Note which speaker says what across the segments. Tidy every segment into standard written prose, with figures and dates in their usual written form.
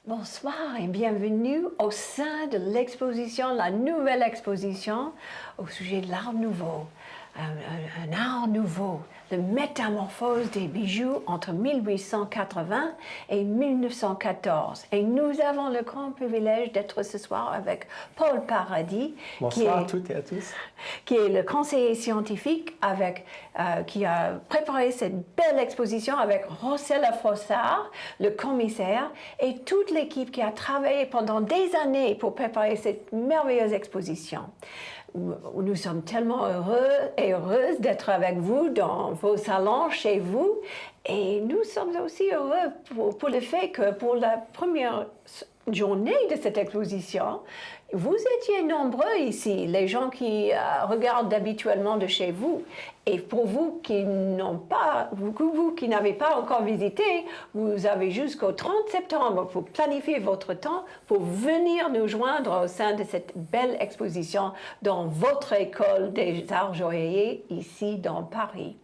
Speaker 1: Bonsoir et bienvenue au sein de l'exposition, la nouvelle exposition au sujet de l'art nouveau. Un art nouveau, la métamorphose des bijoux entre 1880 et 1914. Et nous avons le grand privilège d'être ce soir avec Paul Paradis.
Speaker 2: Bonsoir à toutes et à tous.
Speaker 1: Qui est le conseiller scientifique qui a préparé cette belle exposition avec Rossella Frossard, le commissaire, et toute l'équipe qui a travaillé pendant des années pour préparer cette merveilleuse exposition. Nous sommes tellement heureux et heureuses d'être avec vous dans vos salons, chez vous. Et nous sommes aussi heureux pour le fait que pour la première journée de cette exposition, vous étiez nombreux ici, les gens qui regardent habituellement de chez vous. Et pour vous qui n'avez pas encore visité, vous avez jusqu'au 30 septembre pour planifier votre temps pour venir nous joindre au sein de cette belle exposition dans votre école des arts joailliers ici dans Paris.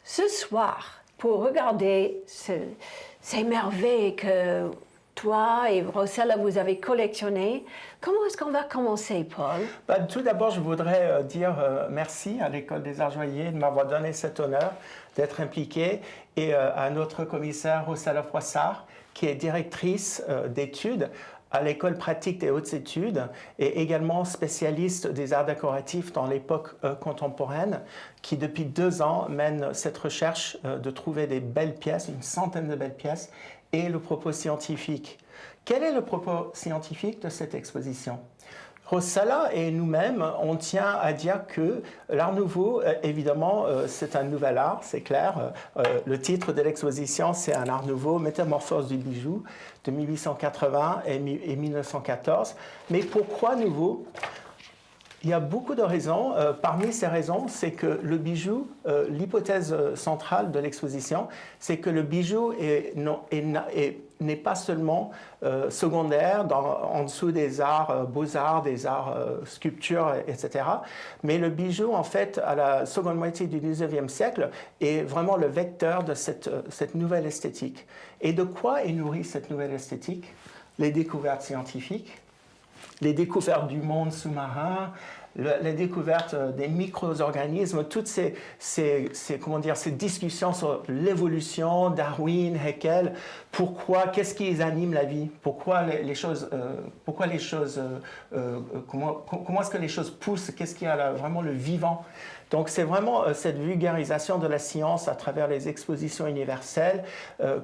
Speaker 1: Ce soir, pour regarder ces merveilles que toi et Rossella, vous avez collectionné. Comment est-ce qu'on va commencer, Paul?
Speaker 2: Tout d'abord, je voudrais dire merci à l'École des Arts Joailliers de m'avoir donné cet honneur d'être impliqué et à notre commissaire Rossella Froissart, qui est directrice d'études à l'École pratique des hautes études et également spécialiste des arts décoratifs dans l'époque contemporaine, qui depuis 2 ans mène cette recherche de trouver des belles pièces, une centaine de belles pièces, et le propos scientifique. Quel est le propos scientifique de cette exposition? Rossella et nous-mêmes, on tient à dire que l'art nouveau, évidemment, c'est un nouvel art, c'est clair. Le titre de l'exposition, c'est un art nouveau, métamorphose du bijou, de 1880 et 1914. Mais pourquoi nouveau? Il y a beaucoup de raisons. Parmi ces raisons, c'est que le bijou, l'hypothèse centrale de l'exposition, c'est que le bijou n'est pas seulement secondaire en dessous des arts beaux-arts, des arts sculptures, etc. Mais le bijou, en fait, à la seconde moitié du 19e siècle, est vraiment le vecteur de cette nouvelle esthétique. Et de quoi est nourrie cette nouvelle esthétique? Les découvertes scientifiques, les découvertes du monde sous-marin, la découverte des micro-organismes, toutes ces discussions sur l'évolution, Darwin, Haeckel, qu'est-ce qui anime la vie, comment est-ce que les choses poussent, qu'est-ce qui a vraiment le vivant. Donc c'est vraiment cette vulgarisation de la science à travers les expositions universelles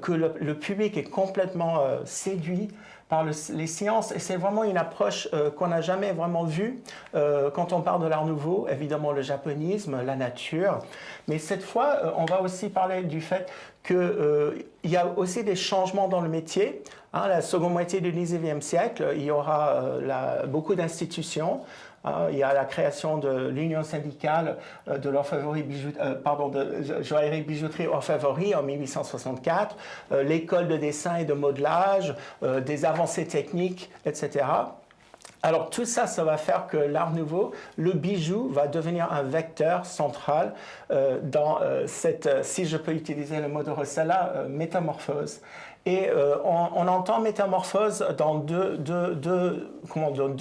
Speaker 2: que le public est complètement séduit par les sciences, et c'est vraiment une approche qu'on n'a jamais vraiment vue quand on parle de l'art nouveau, évidemment le japonisme, la nature, mais cette fois on va aussi parler du fait qu'il y a aussi des changements dans le métier. La seconde moitié du 19e siècle, il y aura beaucoup d'institutions. Il y a la création de l'Union syndicale de joaillerie bijouterie orfèvrerie en 1864, l'école de dessin et de modelage, des avancées techniques, etc. Alors tout ça, ça va faire que l'art nouveau, le bijou, va devenir un vecteur central dans cette, si je peux utiliser le mot de Rossella, métamorphose. Et on entend métamorphose dans deux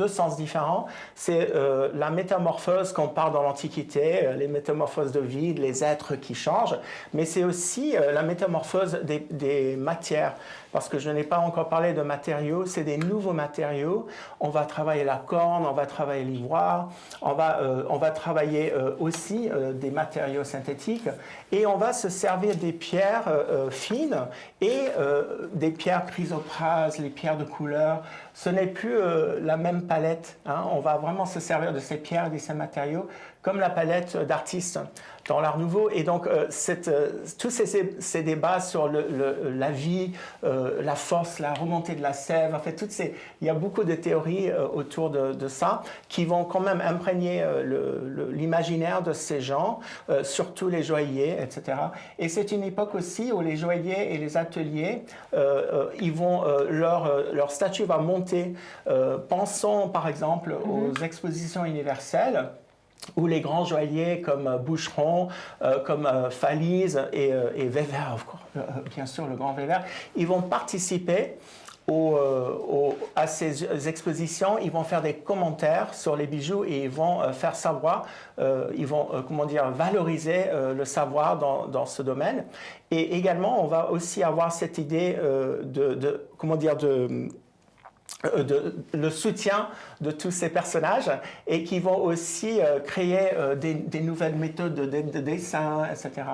Speaker 2: sens différents. C'est la métamorphose qu'on parle dans l'Antiquité, les métamorphoses de vide, les êtres qui changent, mais c'est aussi la métamorphose des matières. Parce que je n'ai pas encore parlé de matériaux, c'est des nouveaux matériaux. On va travailler la corne, on va travailler l'ivoire, on va travailler aussi des matériaux synthétiques, et on va se servir des pierres fines et des pierres chrysoprases, les pierres de couleur. Ce n'est plus la même palette. On va vraiment se servir de ces pierres et de ces matériaux comme la palette d'artistes dans l'art nouveau. Et donc, tous ces débats sur la vie, la force, la remontée de la sève, en fait, il y a beaucoup de théories autour de ça qui vont quand même imprégner l'imaginaire de ces gens, surtout les joailliers, etc. Et c'est une époque aussi où les joailliers et les ateliers, leur statut va monter. Pensons par exemple aux expositions universelles, où les grands joailliers comme Boucheron, comme Falise et Weber, bien sûr le grand Weber, ils vont participer à ces expositions, ils vont faire des commentaires sur les bijoux et ils vont faire savoir, ils vont valoriser le savoir dans ce domaine. Et également, on va aussi avoir cette idée le soutien de tous ces personnages et qui vont aussi créer des nouvelles méthodes de dessin, etc.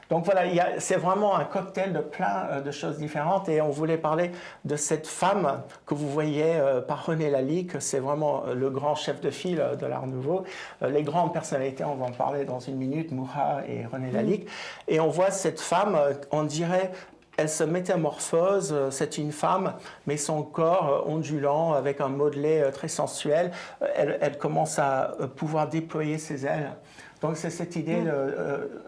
Speaker 2: Donc voilà, c'est vraiment un cocktail de plein de choses différentes et on voulait parler de cette femme que vous voyez par René Lalique, c'est vraiment le grand chef de file de l'Art Nouveau. Les grandes personnalités, on va en parler dans une minute, Moura et René Lalique. Et on voit cette femme, on dirait... Elle se métamorphose, c'est une femme, mais son corps ondulant, avec un modelé très sensuel, elle commence à pouvoir déployer ses ailes. Donc c'est cette idée,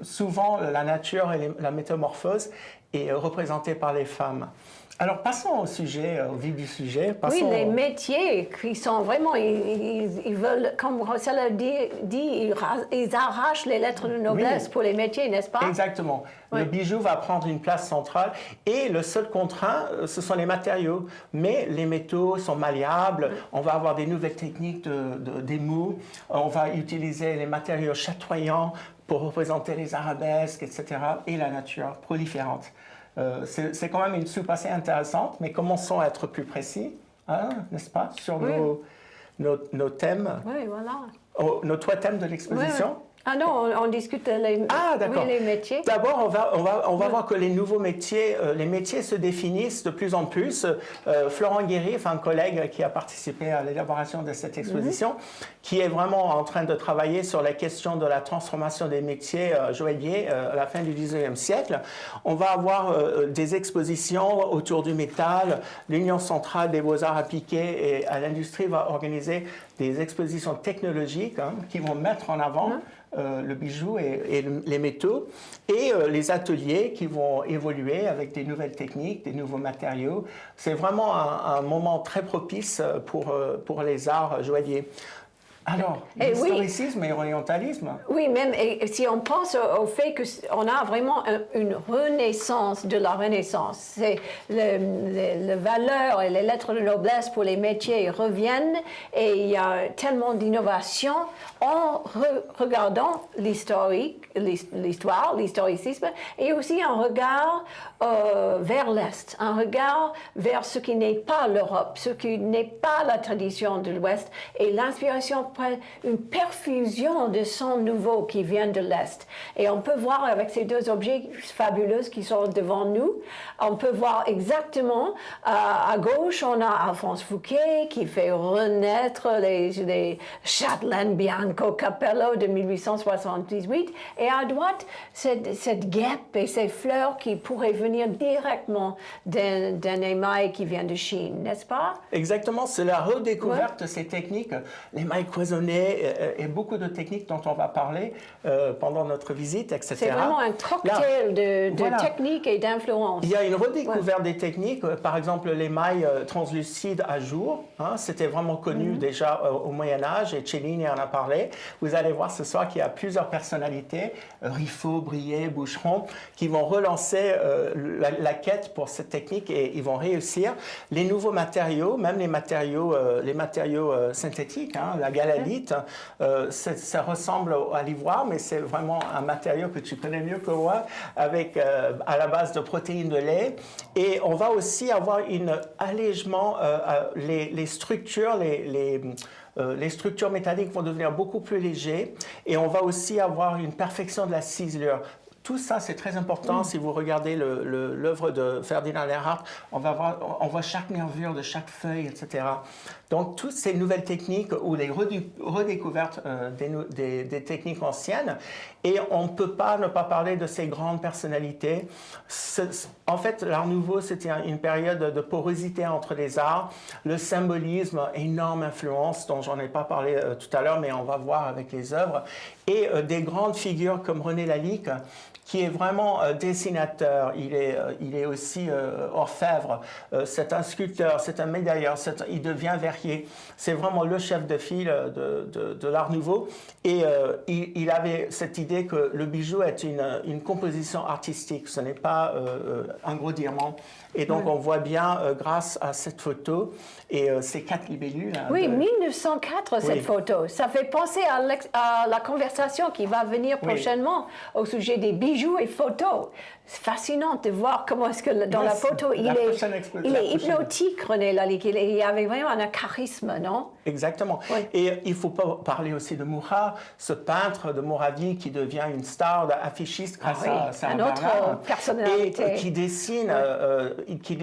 Speaker 2: souvent la nature et la métamorphose est représentée par les femmes. Alors passons au sujet, au vif du sujet.
Speaker 1: Oui, les métiers qui sont vraiment, ils veulent, comme Rossel a dit, ils arrachent les lettres de noblesse pour les métiers, n'est-ce pas?
Speaker 2: Exactement. Oui. Le bijou va prendre une place centrale et le seul contraint, ce sont les matériaux. Mais les métaux sont malléables, on va avoir des nouvelles techniques d'émaux, on va utiliser les matériaux chatoyants pour représenter les arabesques, etc. et la nature proliférante. C'est quand même une soupe assez intéressante, mais commençons à être plus précis, hein, n'est-ce pas, sur nos thèmes.
Speaker 1: Oui, voilà.
Speaker 2: Nos 3 thèmes de l'exposition.
Speaker 1: Oui. Ah non, on discute les métiers.
Speaker 2: D'abord, on va voir que les nouveaux métiers, les métiers se définissent de plus en plus. Florent Guéry, un collègue qui a participé à l'élaboration de cette exposition, qui est vraiment en train de travailler sur la question de la transformation des métiers joailliers à la fin du 19e siècle. On va avoir des expositions autour du métal. L'Union centrale des beaux-arts appliqués et à l'industrie va organiser des expositions technologiques qui vont mettre en avant le bijou et les métaux, et les ateliers qui vont évoluer avec des nouvelles techniques, des nouveaux matériaux. C'est vraiment un moment très propice pour les arts joailliers. Alors, l'historicisme et l'orientalisme.
Speaker 1: Oui, même et si on pense au fait qu'on a vraiment une renaissance de la Renaissance, c'est les valeurs et les lettres de noblesse pour les métiers reviennent et il y a tellement d'innovation en regardant l'histoire, l'historicisme et aussi un regard vers l'Est, un regard vers ce qui n'est pas l'Europe, ce qui n'est pas la tradition de l'Ouest et l'inspiration, une perfusion de sons nouveaux qui viennent de l'Est. Et on peut voir avec ces 2 objets fabuleux qui sont devant nous, on peut voir exactement, à gauche, on a Alphonse Fouquet qui fait renaître les Châtelaine Bianco Capello de 1878, et à droite, cette guêpe et ces fleurs qui pourraient venir directement d'un émail qui vient de Chine, n'est-ce pas?
Speaker 2: Exactement, c'est la redécouverte de ces techniques, l'émail cloisonné et beaucoup de techniques dont on va parler pendant notre visite, etc.
Speaker 1: C'est vraiment un cocktail de techniques et d'influences.
Speaker 2: Il y a une redécouverte des techniques, par exemple l'émail translucide à jour, c'était vraiment connu déjà au Moyen-Âge et Cellini en a parlé. Vous allez voir ce soir qu'il y a plusieurs personnalités, Riffaut, Brillet, Boucheron, qui vont relancer la quête pour cette technique et ils vont réussir. Les nouveaux matériaux, même les matériaux synthétiques, la galalite, ça ressemble à l'ivoire, mais c'est vraiment un matériau que tu connais mieux que moi, avec à la base de protéines de lait. Et on va aussi avoir un allègement, les structures, les structures métalliques vont devenir beaucoup plus légères et on va aussi avoir une perfection de la ciselure. Tout ça, c'est très important. Si vous regardez l'œuvre de Ferdinand Erhardt, on voit chaque nervure de chaque feuille, etc. Donc, toutes ces nouvelles techniques ou les redécouvertes des techniques anciennes. Et on ne peut pas ne pas parler de ces grandes personnalités. En fait, l'Art Nouveau, c'était une période de porosité entre les arts. Le symbolisme, énorme influence, dont j'en ai pas parlé tout à l'heure, mais on va voir avec les œuvres. et des grandes figures comme René Lalique, qui est vraiment dessinateur, il est aussi orfèvre, c'est un sculpteur, c'est un médailleur, il devient verrier. C'est vraiment le chef de file de l'Art Nouveau. Et il avait cette idée que le bijou est une composition artistique, ce n'est pas un gros diamant. Et donc, on voit bien, grâce à cette photo et ces 4 libellules.
Speaker 1: Oui, 1904, cette photo. Ça fait penser à la conversation qui va venir prochainement au sujet des bijoux et photos. C'est fascinant de voir comment est-ce que dans la photo, il est hypnotique, René Lalique. Il avait vraiment un charisme, non?
Speaker 2: Exactement. Oui. Et il faut pas parler aussi de Murat, ce peintre de Moravie qui devient une star affichiste grâce à Sarah Bernhardt.
Speaker 1: Une autre personnalité.
Speaker 2: Et qui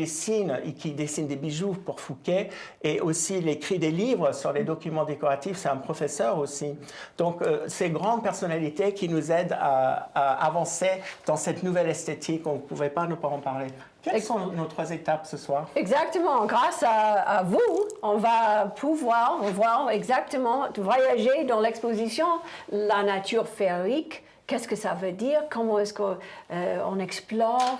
Speaker 2: dessine des bijoux pour Fouquet, et aussi il écrit des livres sur les documents décoratifs, c'est un professeur aussi. Donc ces grandes personnalités qui nous aident à avancer dans cette nouvelle esthétique, on ne pouvait pas ne pas en parler. Quelles sont nos 3 étapes ce soir?
Speaker 1: Exactement. Grâce à vous, on va pouvoir voir exactement, voyager dans l'exposition, la nature féerique. Qu'est-ce que ça veut dire? Comment est-ce qu'on explore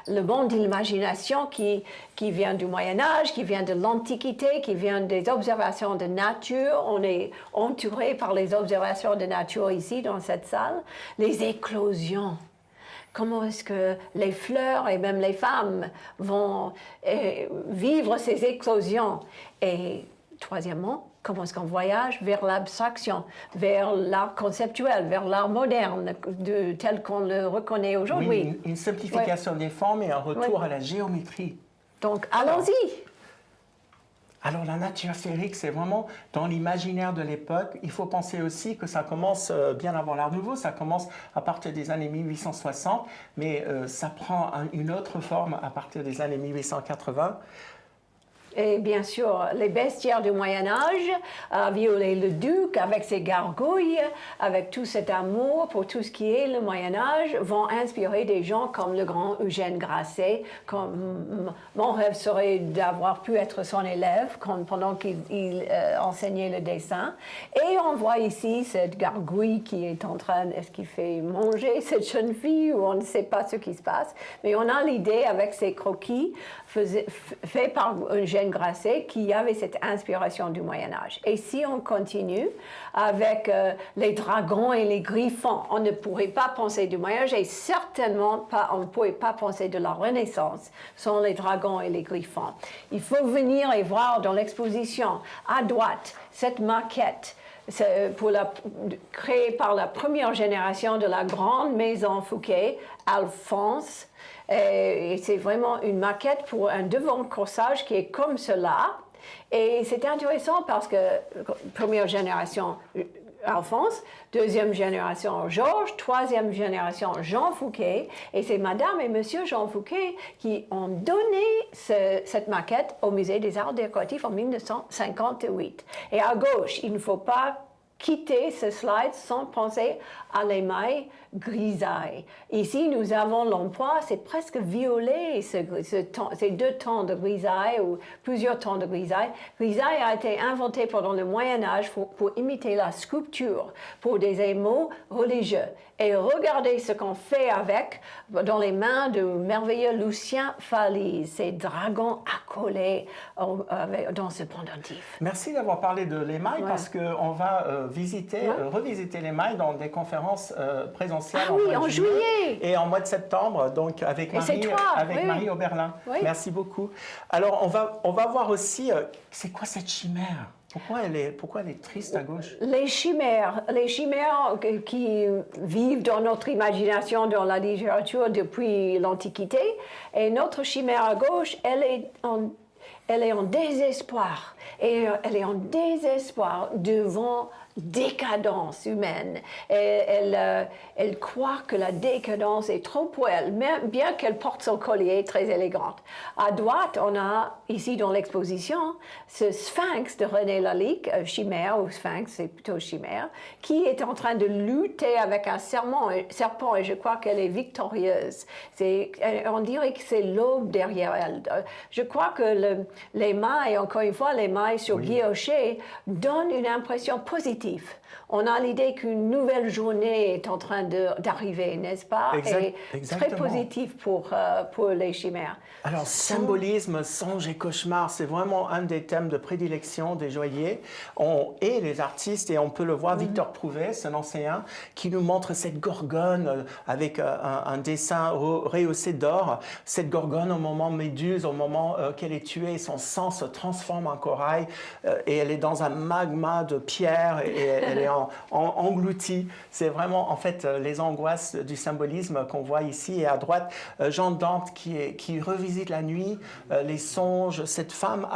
Speaker 1: le monde d'imagination qui vient du Moyen-Âge, qui vient de l'Antiquité, qui vient des observations de nature? On est entouré par les observations de nature ici, dans cette salle. Les éclosions. Comment est-ce que les fleurs et même les femmes vont vivre ces éclosions? Et troisièmement, comment est-ce qu'on voyage vers l'abstraction, vers l'art conceptuel, vers l'art moderne, tel qu'on le reconnaît aujourd'hui?
Speaker 2: Oui, une simplification des formes et un retour à la géométrie.
Speaker 1: Donc, allons-y!
Speaker 2: Alors, la nature féerique, c'est vraiment dans l'imaginaire de l'époque. Il faut penser aussi que ça commence bien avant l'Art Nouveau, ça commence à partir des années 1860, mais ça prend une autre forme à partir des années 1880.
Speaker 1: Et bien sûr, les bestiaires du Moyen-Âge, Viollet le Duc avec ses gargouilles, avec tout cet amour pour tout ce qui est le Moyen-Âge, vont inspirer des gens comme le grand Eugène Grasset. Mon rêve serait d'avoir pu être son élève pendant qu'il enseignait le dessin. Et on voit ici cette gargouille qui est en train, est-ce qu'il fait manger cette jeune fille, ou on ne sait pas ce qui se passe. Mais on a l'idée avec ces croquis faits par Eugène Grasset qui avait cette inspiration du Moyen-Âge. Et si on continue avec les dragons et les griffons, on ne pourrait pas penser du Moyen-Âge et certainement pas, on ne pourrait pas penser de la Renaissance sans les dragons et les griffons. Il faut venir et voir dans l'exposition à droite cette maquette créée par la première génération de la grande maison Fouquet, Alphonse. Et c'est vraiment une maquette pour un devant-corsage qui est comme cela. Et c'est intéressant parce que première génération Alphonse, deuxième génération Georges, troisième génération Jean Fouquet. Et c'est Madame et Monsieur Jean Fouquet qui ont donné cette maquette au Musée des Arts Décoratifs en 1958. Et à gauche, il ne faut pas quitter ce slide sans penser à l'émail grisaille. Ici, nous avons l'emploi, c'est presque violet, ces 2 tons de grisaille ou plusieurs tons de grisaille. Grisaille a été inventé pendant le Moyen-Âge pour imiter la sculpture, pour des émaux religieux. Et regardez ce qu'on fait avec, dans les mains du merveilleux Lucien Falise, ces dragons accolés dans ce pendentif.
Speaker 2: Merci d'avoir parlé de l'émail parce qu'on va revisiter l'émail dans des conférences présentielles
Speaker 1: en juillet
Speaker 2: et en mois de septembre, donc avec Marie Oberlin. Oui. Merci beaucoup. Alors, on va voir aussi, c'est quoi cette chimère? Pourquoi elle est triste à gauche? Les chimères
Speaker 1: qui vivent dans notre imagination, dans la littérature depuis l'Antiquité. Et notre chimère à gauche, elle est en désespoir. Et elle est en désespoir devant décadence humaine. Elle croit que la décadence est trop pour elle, bien qu'elle porte son collier très élégante. À droite, on a ici dans l'exposition ce sphinx de René Lalique, chimère ou sphinx, c'est plutôt chimère, qui est en train de lutter avec un serpent et je crois qu'elle est victorieuse. On dirait que c'est l'aube derrière elle. Je crois que l'émail, encore une fois, l'émail sur guilloché donne une impression positive positif. On a l'idée qu'une nouvelle journée est en train d'arriver, n'est-ce pas? Et très positif pour les chimères.
Speaker 2: Alors, symbolisme, songe et cauchemar, c'est vraiment un des thèmes de prédilection des joailliers. Et les artistes, et on peut le voir, Victor Prouvé, c'est un enseignant, qui nous montre cette gorgone avec un dessin rehaussé d'or. Cette gorgone, au moment Méduse, au moment qu'elle est tuée, son sang se transforme en corail et elle est dans un magma de pierre et elle est engloutie. C'est vraiment, en fait, les angoisses du symbolisme qu'on voit ici. Et à droite, Jean Dante qui revisite la nuit, les songes. Cette femme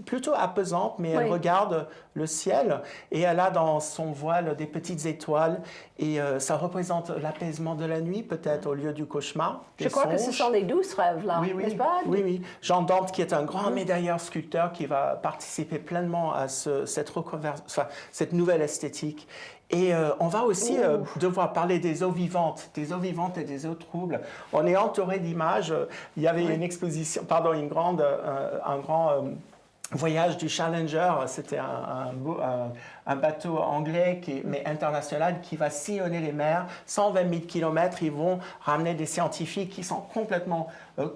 Speaker 2: plutôt apaisante, mais elle regarde le ciel et elle a dans son voile des petites étoiles et ça représente l'apaisement de la nuit peut-être au lieu du cauchemar.
Speaker 1: Je crois que ce sont les 12 rêves là, n'est-ce pas?
Speaker 2: Oui. Jean Dante qui est un grand médailleur sculpteur qui va participer pleinement à cette nouvelle esthétique. Et on va aussi devoir parler des eaux vivantes et des eaux troubles. On est entouré d'images. Il y avait une exposition, un grand voyage du Challenger. C'était un bateau anglais, mais international, qui va sillonner les mers. 120 000 kilomètres. Ils vont ramener des scientifiques qui sont complètement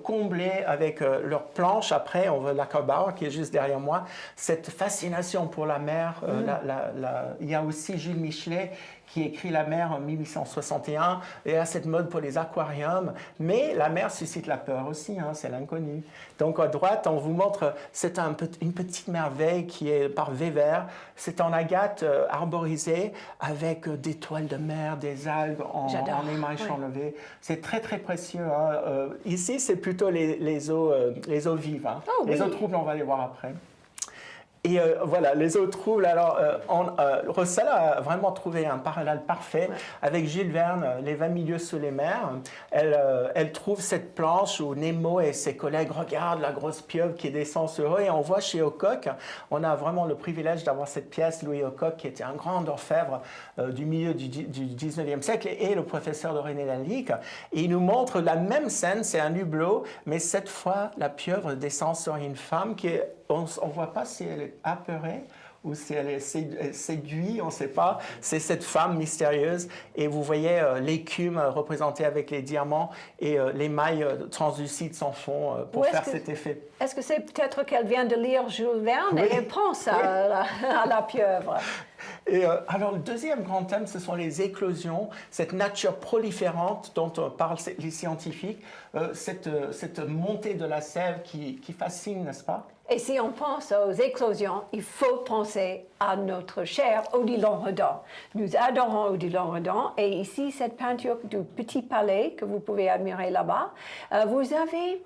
Speaker 2: comblés avec leurs planches. Après, on voit l'Ackerbauer qui est juste derrière moi. Cette fascination pour la mer. Il y a aussi Jules Michelet qui écrit La mer en 1861, et a cette mode pour les aquariums. Mais la mer suscite la peur aussi, c'est l'inconnu. Donc à droite, on vous montre, c'est une petite merveille qui est par Weber. C'est en agate arborisée avec des toiles de mer, des algues en émail enlevé. C'est très très précieux. Ici, c'est plutôt les eaux vives. Les eaux troubles, on va les voir après. Et voilà, les eaux troubles. Alors, Roussel a vraiment trouvé un parallèle parfait avec Jules Verne, Les 20 milieux sous les mers. Elle trouve cette planche où Nemo et ses collègues regardent la grosse pieuvre qui descend sur eux. Et on voit chez Aucoq, on a vraiment le privilège d'avoir cette pièce, Louis Aucoq, qui était un grand orfèvre du milieu du 19e siècle et le professeur de René Lalique. Et il nous montre la même scène, c'est un hublot, mais cette fois, la pieuvre descend sur une femme qui est... On ne voit pas si elle est apeurée ou si elle est séduite, on ne sait pas. C'est cette femme mystérieuse. Et vous voyez l'écume représentée avec les diamants et l'émail translucide sans fond pour faire cet effet.
Speaker 1: Est-ce que c'est peut-être qu'elle vient de lire Jules Verne et elle pense à la pieuvre?
Speaker 2: Et alors, le deuxième grand thème, ce sont les éclosions, cette nature proliférante dont parlent les scientifiques, cette montée de la sève qui fascine, n'est-ce pas?
Speaker 1: Et si on pense aux éclosions, il faut penser à notre cher Odilon Redon. Nous adorons Odilon Redon et ici, cette peinture du Petit Palais que vous pouvez admirer là-bas, vous avez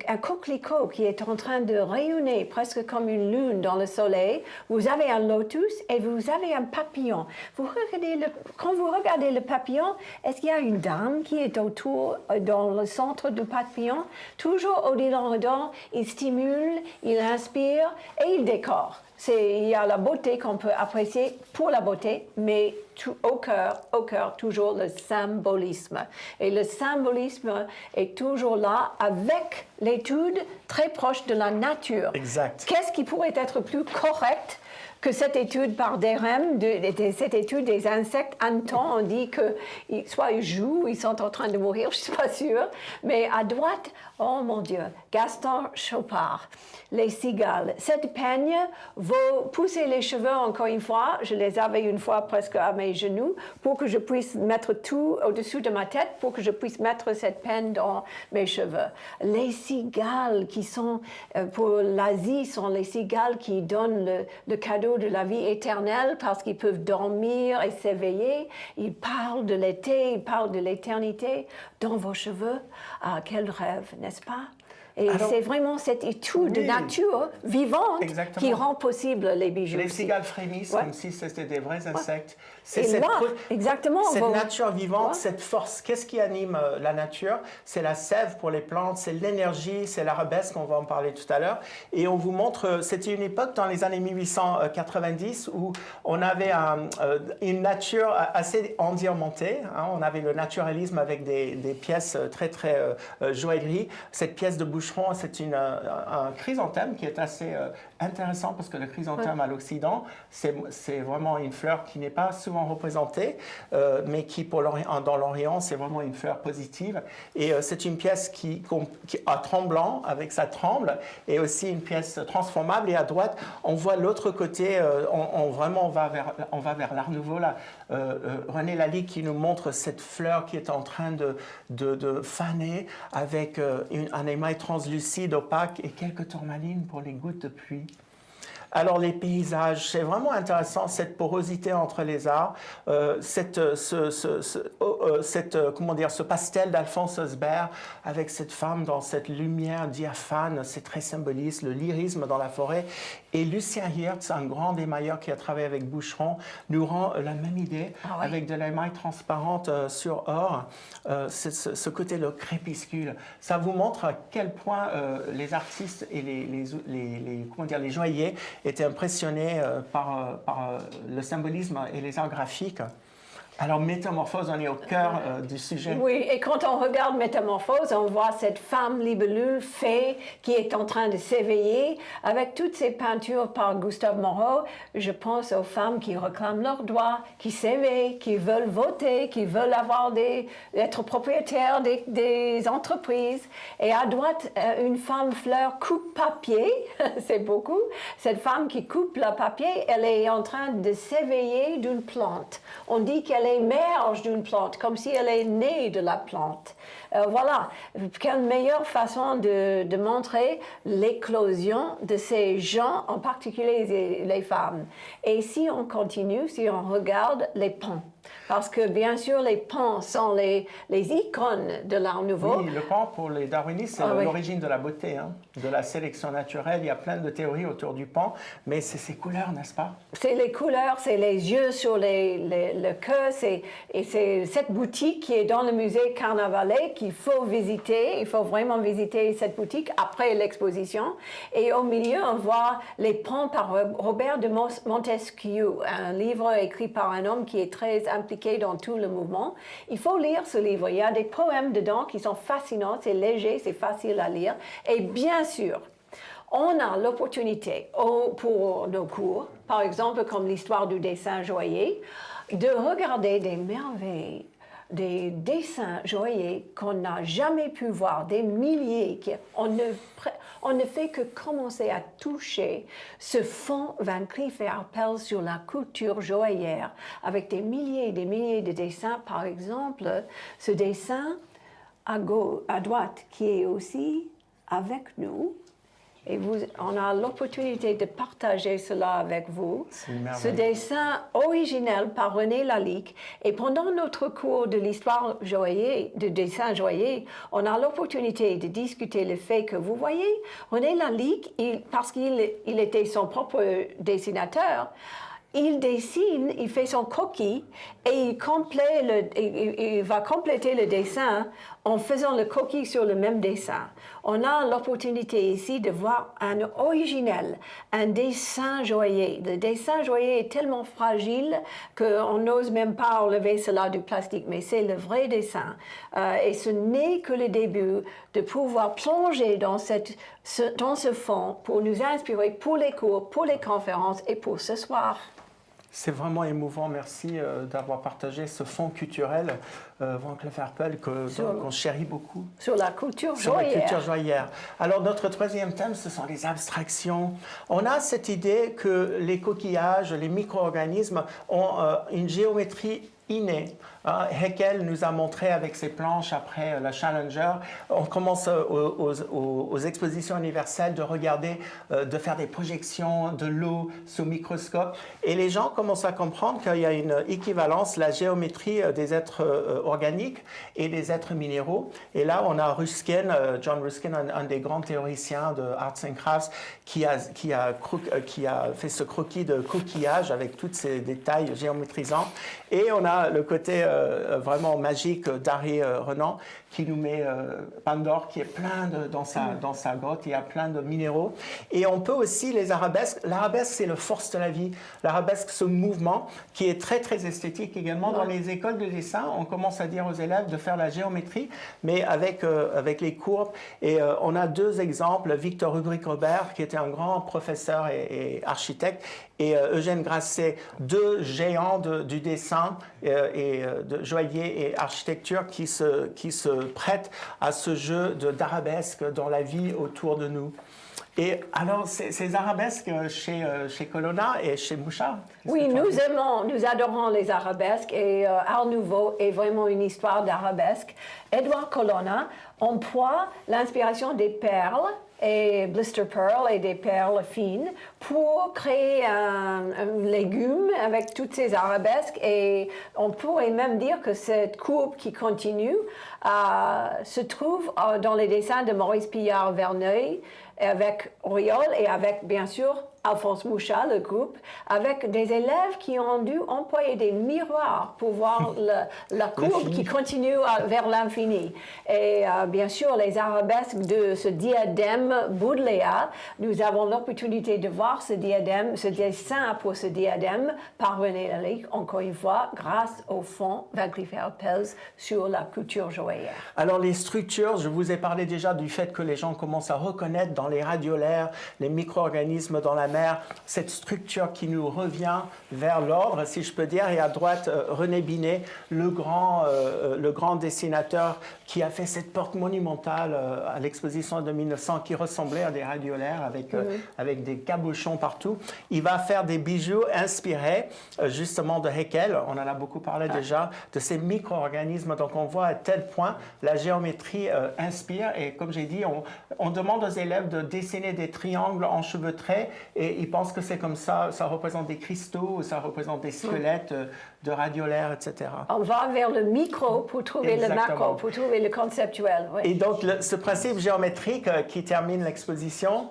Speaker 1: un coquelicot qui est en train de rayonner presque comme une lune dans le soleil. Vous avez un lotus et vous avez un papillon. Quand vous regardez le papillon, est-ce qu'il y a une dame qui est autour, dans le centre du papillon? Toujours Odilon Redon, il stimule, il inspire et il décore. Il y a la beauté qu'on peut apprécier pour la beauté, mais au cœur, toujours le symbolisme. Et le symbolisme est toujours là avec l'étude très proche de la nature.
Speaker 2: Exact.
Speaker 1: Qu'est-ce qui pourrait être plus correct que cette étude par Derem, cette étude des insectes? Un temps, on dit que soit ils jouent, ils sont en train de mourir, je ne suis pas sûre. Mais à droite, oh mon Dieu, Gaston Chopard, les cigales. Cette peigne vaut pousser les cheveux encore une fois. Je les avais une fois presque à mes genoux pour que je puisse mettre tout au-dessus de ma tête, pour que je puisse mettre cette peigne dans mes cheveux. Les cigales qui sont, pour l'Asie, sont les cigales qui donnent le cadeau de la vie éternelle parce qu'ils peuvent dormir et s'éveiller. Ils parlent de l'été, ils parlent de l'éternité dans vos cheveux. Ah, quel rêve, n'est-ce pas? Et c'est vraiment cette étude de nature vivante qui rend possible les bijoux.
Speaker 2: Les cigales frémissent comme si c'était des vrais insectes.
Speaker 1: C'est cette
Speaker 2: nature vivante, cette force. Qu'est-ce qui anime la nature? C'est la sève pour les plantes, c'est l'énergie, c'est l'arabesque, on va en parler tout à l'heure. Et on vous montre, c'était une époque dans les années 1890 où on avait une nature assez endiamantée. On avait le naturalisme avec des pièces très, très joaillerie. Cette pièce de bouche boucheron, c'est un chrysanthème qui est assez intéressant parce que le chrysanthème à l'Occident, c'est vraiment une fleur qui n'est pas souvent représentée, mais qui dans l'Orient, c'est vraiment une fleur positive. Et c'est une pièce qui a tremblant avec sa tremble et aussi une pièce transformable. Et à droite, on voit l'autre côté, on va vers l'Art Nouveau là. René Lalique qui nous montre cette fleur qui est en train de faner avec un émail translucide, opaque et quelques tourmalines pour les gouttes de pluie. Alors les paysages, c'est vraiment intéressant cette porosité entre les arts, ce pastel d'Alphonse Osbert avec cette femme dans cette lumière diaphane, c'est très symboliste, le lyrisme dans la forêt. Et Lucien Hirtz, un grand émailleur qui a travaillé avec Boucheron, nous rend la même idée avec de l'émail transparente sur or, ce côté le crépuscule. Ça vous montre à quel point les artistes et les joailliers étaient impressionnés par le symbolisme et les arts graphiques. Alors, Métamorphose, on est au cœur du sujet.
Speaker 1: Oui, et quand on regarde Métamorphose, on voit cette femme libellule, fée, qui est en train de s'éveiller. Avec toutes ces peintures par Gustave Moreau, je pense aux femmes qui réclament leurs droits, qui s'éveillent, qui veulent voter, qui veulent être propriétaires des entreprises. Et à droite, une femme fleur coupe papier, c'est beaucoup. Cette femme qui coupe le papier, elle est en train de s'éveiller d'une plante. On dit qu'elle émerge d'une plante, comme si elle est née de la plante. Voilà, quelle meilleure façon de montrer l'éclosion de ces gens, en particulier les femmes. Et si on continue, si on regarde les pans, parce que bien sûr les pans sont les icônes de l'Art Nouveau.
Speaker 2: Oui, le pan pour les darwinistes, c'est l'origine de la beauté, hein, de la sélection naturelle. Il y a plein de théories autour du pan, mais c'est ses couleurs, n'est-ce pas?
Speaker 1: C'est les couleurs, c'est les yeux sur le queue, et c'est cette boutique qui est dans le musée Carnavalet qu'il faut visiter. Il faut vraiment visiter cette boutique après l'exposition. Et au milieu, on voit les pans par Robert de Montesquieu, un livre écrit par un homme qui est très impliqué dans tout le mouvement. Il faut lire ce livre. Il y a des poèmes dedans qui sont fascinants, c'est léger, c'est facile à lire. Et bien sûr, on a l'opportunité pour nos cours, par exemple comme l'histoire du dessin joaillier, de regarder des merveilles, des dessins joailliers qu'on n'a jamais pu voir, des milliers. On ne fait que commencer à toucher ce fond Van Cleef & Arpels sur la couture joaillière, avec des milliers et des milliers de dessins. Par exemple, ce dessin à droite qui est aussi avec nous. Et on a l'opportunité de partager cela avec vous. Ce dessin original par René Lalique. Et pendant notre cours de l'histoire joaillier, de dessin joaillier, on a l'opportunité de discuter le fait que, vous voyez, René Lalique, parce qu'il était son propre dessinateur, il dessine, il fait son croquis et il va compléter le dessin en faisant le croquis sur le même dessin. On a l'opportunité ici de voir un original, un dessin joaillier. Le dessin joaillier est tellement fragile qu'on n'ose même pas enlever cela du plastique, mais c'est le vrai dessin. Et ce n'est que le début de pouvoir plonger dans ce fond pour nous inspirer pour les cours, pour les conférences et pour ce soir.
Speaker 2: C'est vraiment émouvant. Merci d'avoir partagé ce fond culturel, Van Cleef & Arpels, qu'on chérit beaucoup.
Speaker 1: Sur la culture joaillière.
Speaker 2: Sur la culture joaillière. Alors, notre troisième thème, ce sont les abstractions. On a cette idée que les coquillages, les micro-organismes ont une géométrie innée. Haeckel nous a montré avec ses planches après la Challenger. On commence aux expositions universelles de regarder, de faire des projections de l'eau sous microscope. Et les gens commencent à comprendre qu'il y a une équivalence, la géométrie des êtres organiques et des êtres minéraux. Et là, on a Ruskin, John Ruskin, un des grands théoriciens de Arts and Crafts, qui a fait ce croquis de coquillage avec tous ces détails géométrisants. Et on a le côté vraiment magique d'Harry Renan qui nous met Pandore, qui est plein dans sa grotte. Il y a plein de minéraux. Et on peut aussi les arabesques. L'arabesque, c'est le force de la vie. L'arabesque, ce mouvement qui est très, très esthétique également. Dans les écoles de dessin, on commence à dire aux élèves de faire la géométrie, mais avec les courbes. Et on a deux exemples. Victor Rubric-Robert, qui était un grand professeur et architecte, et Eugène Grasset, deux géants du dessin et de joaillier et architecture qui se prêtent à ce jeu d'arabesque dans la vie autour de nous. Et alors, ces arabesques chez Colonna et chez Bouchard?
Speaker 1: Oui, nous adorons les arabesques et Art Nouveau est vraiment une histoire d'arabesque. Édouard Colonna emploie l'inspiration des perles et blister pearl et des perles fines pour créer un légume avec toutes ces arabesques, et on pourrait même dire que cette courbe qui continue se trouve dans les dessins de Maurice Pillard-Verneuil avec Auriol et avec bien sûr Alphonse Mouchat, le groupe, avec des élèves qui ont dû employer des miroirs pour voir la courbe qui continue vers l'infini. Et bien sûr, les arabesques de ce diadème Baudelaire, nous avons l'opportunité de voir ce diadème, ce dessin pour ce diadème par René Lalique, encore une fois, grâce au fond Van Cleef-Arpels sur la couture joaillière.
Speaker 2: Alors les structures, je vous ai parlé déjà du fait que les gens commencent à reconnaître dans les radiolaires, les micro-organismes dans la mer, cette structure qui nous revient vers l'ordre, si je peux dire. Et à droite, René Binet, le grand dessinateur qui a fait cette porte monumentale à l'exposition de 1900 qui ressemblait à des radiolaires avec des cabochons partout. Il va faire des bijoux inspirés justement de Haeckel. On en a beaucoup parlé déjà, de ces micro-organismes. Donc on voit à tel point la géométrie inspire. Et comme j'ai dit, on demande aux élèves de dessiner des triangles enchevêtrés et ils pensent que c'est comme ça représente des cristaux, ça représente des squelettes de radiolaires, etc.
Speaker 1: On va vers le micro pour trouver le macro, pour trouver le conceptuel. Oui.
Speaker 2: Et donc, ce principe géométrique qui termine l'exposition,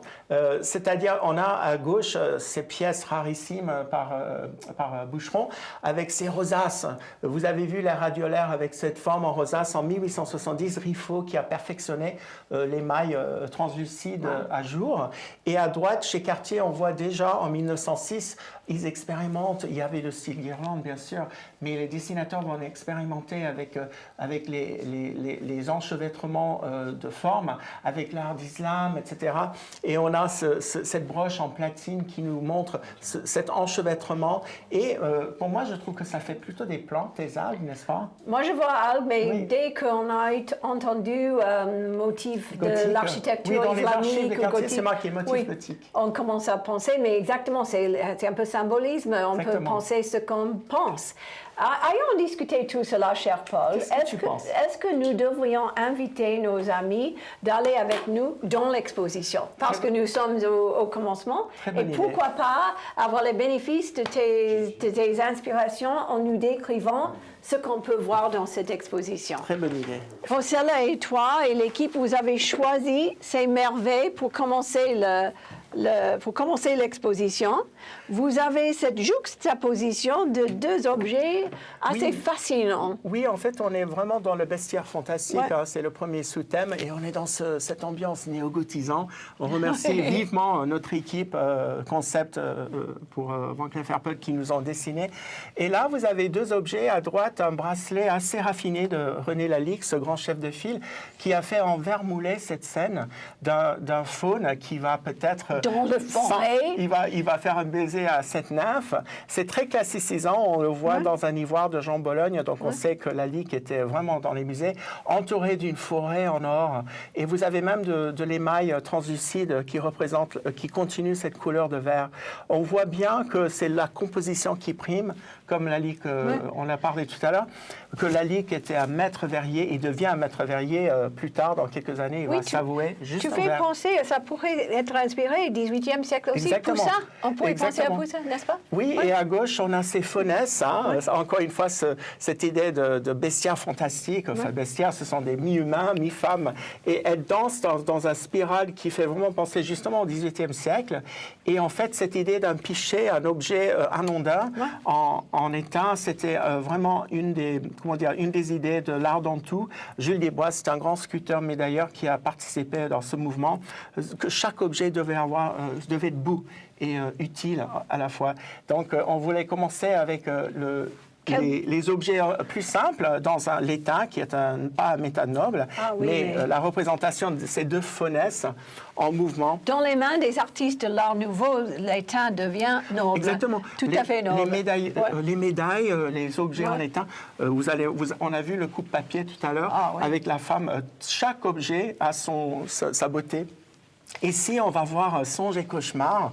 Speaker 2: c'est-à-dire on a à gauche ces pièces rarissimes par Boucheron avec ces rosaces. Vous avez vu les radiolaires avec cette forme en rosace en 1870, Riffaut qui a perfectionné l'émail translucide à jour. Et à droite, chez Cartier, on voit déjà en 1906, ils expérimentent, il y avait le style Guirlande bien sûr, mais les dessinateurs vont expérimenter avec les enchevêtrements de formes, avec l'art d'islam, etc. Et on a cette broche en platine qui nous montre cet enchevêtrement. Et pour moi, je trouve que ça fait plutôt des plantes, des algues, n'est-ce pas?
Speaker 1: Moi, je vois algues, mais
Speaker 2: oui.
Speaker 1: Dès qu'on a entendu motif de l'architecture islamique ou gothique,
Speaker 2: c'est marqué motif gothique.
Speaker 1: On commence à penser, mais exactement, c'est un peu symbolisme. On peut penser ce qu'on pense. Ayons discuté tout cela, cher Paul. Est-ce que nous devrions inviter nos amis d'aller avec nous dans l'exposition? Parce que nous sommes au commencement. Et pourquoi pas avoir les bénéfices de tes inspirations en nous décrivant ce qu'on peut voir dans cette exposition.
Speaker 2: Très bonne idée.
Speaker 1: Rossella et toi et l'équipe, vous avez choisi ces merveilles pour commencer l'exposition. Vous avez cette juxtaposition de deux objets assez fascinants.
Speaker 2: Oui, en fait, on est vraiment dans le bestiaire fantastique. Ouais. Hein, c'est le premier sous-thème et on est dans cette ambiance néo-gothisante. On remercie vivement notre équipe Concept pour Van Cleef-Arpels qui nous ont dessiné. Et là, vous avez deux objets. À droite, un bracelet assez raffiné de René Lalique, ce grand chef de file, qui a fait en vermoulé cette scène d'un faune qui va peut-être...
Speaker 1: Dans le forêt.
Speaker 2: Il va faire un baiser à cette nymphe. C'est très classicisant. On le voit dans un ivoire de Jean Bologne. Donc, on sait que Lalique était vraiment dans les musées, entouré d'une forêt en or. Et vous avez même de l'émail translucide qui continue cette couleur de vert. On voit bien que c'est la composition qui prime, comme Lalique, on a parlé tout à l'heure, que Lalique était un maître verrier et devient un maître verrier plus tard, dans quelques années. Il va s'avouer juste
Speaker 1: tu fais penser, ça pourrait être inspiré 18e siècle aussi.
Speaker 2: Exactement.
Speaker 1: Poussin, on pourrait
Speaker 2: Exactement.
Speaker 1: penser à Poussin, n'est-ce pas?
Speaker 2: Oui, et à gauche, on a ces faunesses. Encore une fois, cette idée de bestiaire fantastique. Enfin, bestiaire, ce sont des mi-humains, mi-femmes. Et elles dansent dans un spirale qui fait vraiment penser justement au XVIIIe siècle. Et en fait, cette idée d'un pichet, un objet anodin en étain, c'était vraiment une des idées de l'art d'Antou. Jules Desbois, c'est un grand sculpteur médailleur qui a participé dans ce mouvement, que chaque objet devait être beau et utile à la fois. Donc, on voulait commencer avec les objets plus simples dans l'étain, qui est pas un métal noble, mais la représentation de ces deux faunesses en mouvement.
Speaker 1: Dans les mains des artistes de l'art nouveau, l'étain devient noble.
Speaker 2: Exactement.
Speaker 1: Tout à fait noble.
Speaker 2: Les médailles, les objets en étain, on a vu le coupe-papier tout à l'heure avec la femme. Chaque objet a sa beauté. Ici, on va voir Songe et cauchemar,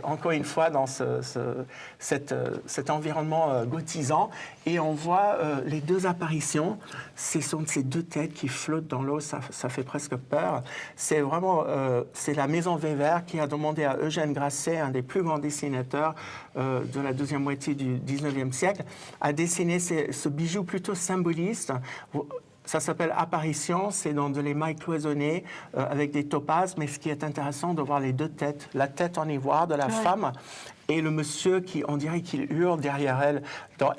Speaker 2: encore une fois dans cet environnement gothisant, et on voit les deux apparitions. Ce sont ces deux têtes qui flottent dans l'eau, ça fait presque peur. C'est vraiment c'est la Maison Weber qui a demandé à Eugène Grasset, un des plus grands dessinateurs de la deuxième moitié du XIXe siècle, à dessiner ce bijou plutôt symboliste. Ça s'appelle Apparition, c'est dans de l'émail cloisonné avec des topazes, mais ce qui est intéressant de voir les deux têtes, la tête en ivoire de la femme et le monsieur on dirait qu'il hurle derrière elle.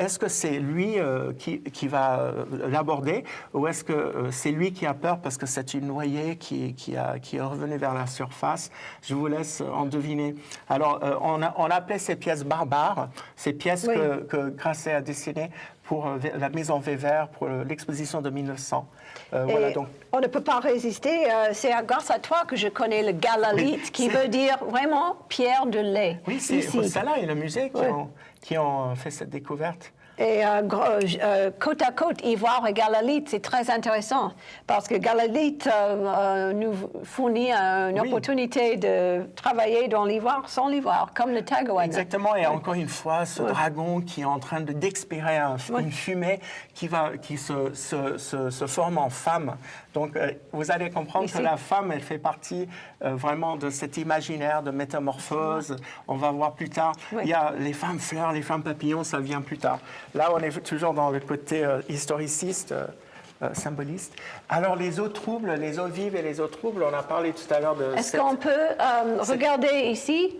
Speaker 2: Est-ce que c'est lui qui va l'aborder ou est-ce que c'est lui qui a peur parce que c'est une noyée qui est revenue vers la surface? Je vous laisse en deviner. Alors, on appelait ces pièces barbares, ces pièces que Grasset a dessinées pour la Maison Weber, pour l'exposition de 1900. Voilà, donc.
Speaker 1: On ne peut pas résister. C'est grâce à toi que je connais le galalite, qui veut dire vraiment pierre de lait.
Speaker 2: Oui, c'est Rossala et le musée qui ont fait cette découverte.
Speaker 1: Et côte à côte, ivoire et galalite, c'est très intéressant parce que galalite nous fournit une opportunité de travailler dans l'ivoire sans l'ivoire, comme le tagoan.
Speaker 2: Exactement, et encore une fois, ce dragon qui est en train d'expirer une fumée qui se forme en femme. Donc, vous allez comprendre que la femme, elle fait partie vraiment de cet imaginaire de métamorphose. On va voir plus tard. Il y a les femmes fleurs, les femmes papillons, ça vient plus tard. Là, on est toujours dans le côté historiciste, symboliste. Alors, les eaux troubles, les eaux vives et les eaux troubles, on a parlé tout à l'heure de...
Speaker 1: Est-ce qu'on peut regarder ici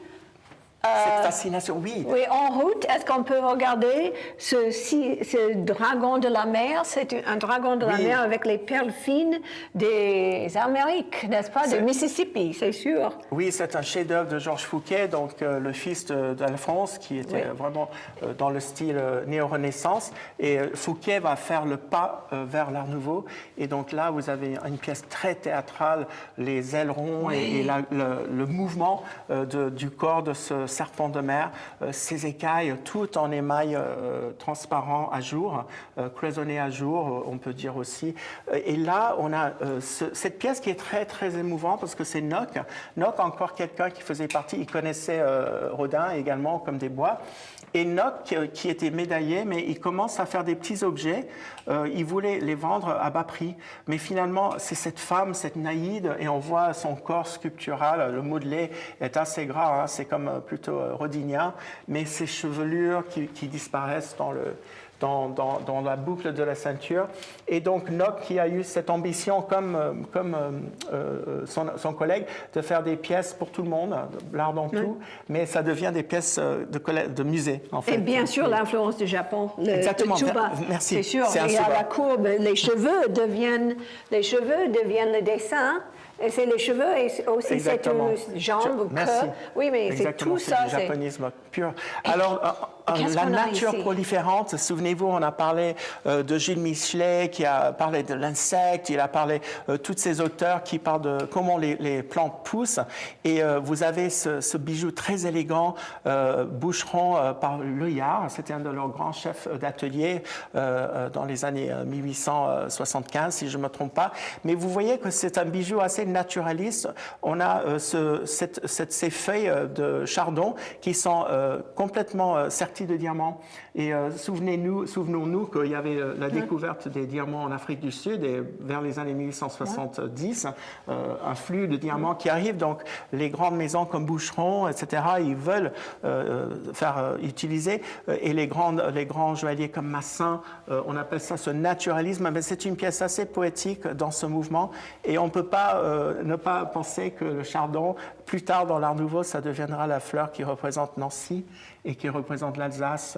Speaker 2: cette fascination, oui.
Speaker 1: Oui, en route, est-ce qu'on peut regarder ce dragon de la mer? C'est un dragon de la mer avec les perles fines des Amériques, n'est-ce pas? De Mississippi, c'est sûr.
Speaker 2: Oui, c'est un chef-d'œuvre de Georges Fouquet, donc le fils d'Alphonse, qui était vraiment dans le style néo-renaissance. Et Fouquet va faire le pas vers l'Art Nouveau. Et donc là, vous avez une pièce très théâtrale, les ailerons et le mouvement du corps de ce serpent de mer, ses écailles, tout en émail transparent à jour, cloisonné à jour, on peut dire aussi. Et là, on a cette pièce qui est très, très émouvante parce que c'est Nock. Nock, encore quelqu'un qui faisait partie, il connaissait Rodin également comme Desbois. Et Nock, qui était médaillé, mais il commence à faire des petits objets. Il voulait les vendre à bas prix. Mais finalement, c'est cette femme, cette Naïde, et on voit son corps sculptural. Le modelé est assez gras, hein, c'est comme plutôt rodinien, mais ses chevelures qui disparaissent dans la boucle de la ceinture. Et donc, Nock, qui a eu cette ambition, comme son collègue, de faire des pièces pour tout le monde, l'art d'Antou, mais ça devient des pièces de musée, en fait.
Speaker 1: Et bien sûr, l'influence du Japon,
Speaker 2: exactement.
Speaker 1: le tsuba.
Speaker 2: Merci.
Speaker 1: C'est sûr, il y a la courbe, les cheveux deviennent le dessin. Et c'est les cheveux et aussi cette jambe, queue. Oui, mais c'est tout ça.
Speaker 2: C'est du japonisme pur. Alors, la nature proliférante, souvenez-vous, on a parlé de Gilles Michelet qui a parlé de l'insecte, il a parlé de tous ces auteurs qui parlent de comment les plantes poussent. Et vous avez ce bijou très élégant, Boucheron par Leuillard, c'était un de leurs grands chefs d'atelier dans les années 1875, si je ne me trompe pas. Mais vous voyez que c'est un bijou assez naturaliste. On a ces feuilles de chardon qui sont complètement serties de diamants. Et souvenons-nous qu'il y avait la découverte des diamants en Afrique du Sud et vers les années 1870, un flux de diamants qui arrive. Donc, les grandes maisons comme Boucheron, etc., ils veulent utiliser. Et les grands joailliers comme Massin, on appelle ça ce naturalisme. Mais c'est une pièce assez poétique dans ce mouvement. Et on ne peut pas ne pas penser que le chardon, plus tard dans l'Art Nouveau, ça deviendra la fleur qui représente Nancy et qui représente l'Alsace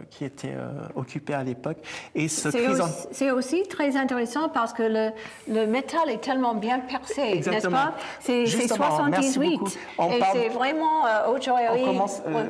Speaker 2: qui était occupée à l'époque. Et
Speaker 1: c'est aussi très intéressant parce que le métal est tellement bien percé, n'est-ce pas? C'est 78 et c'est vraiment haute joaillerie.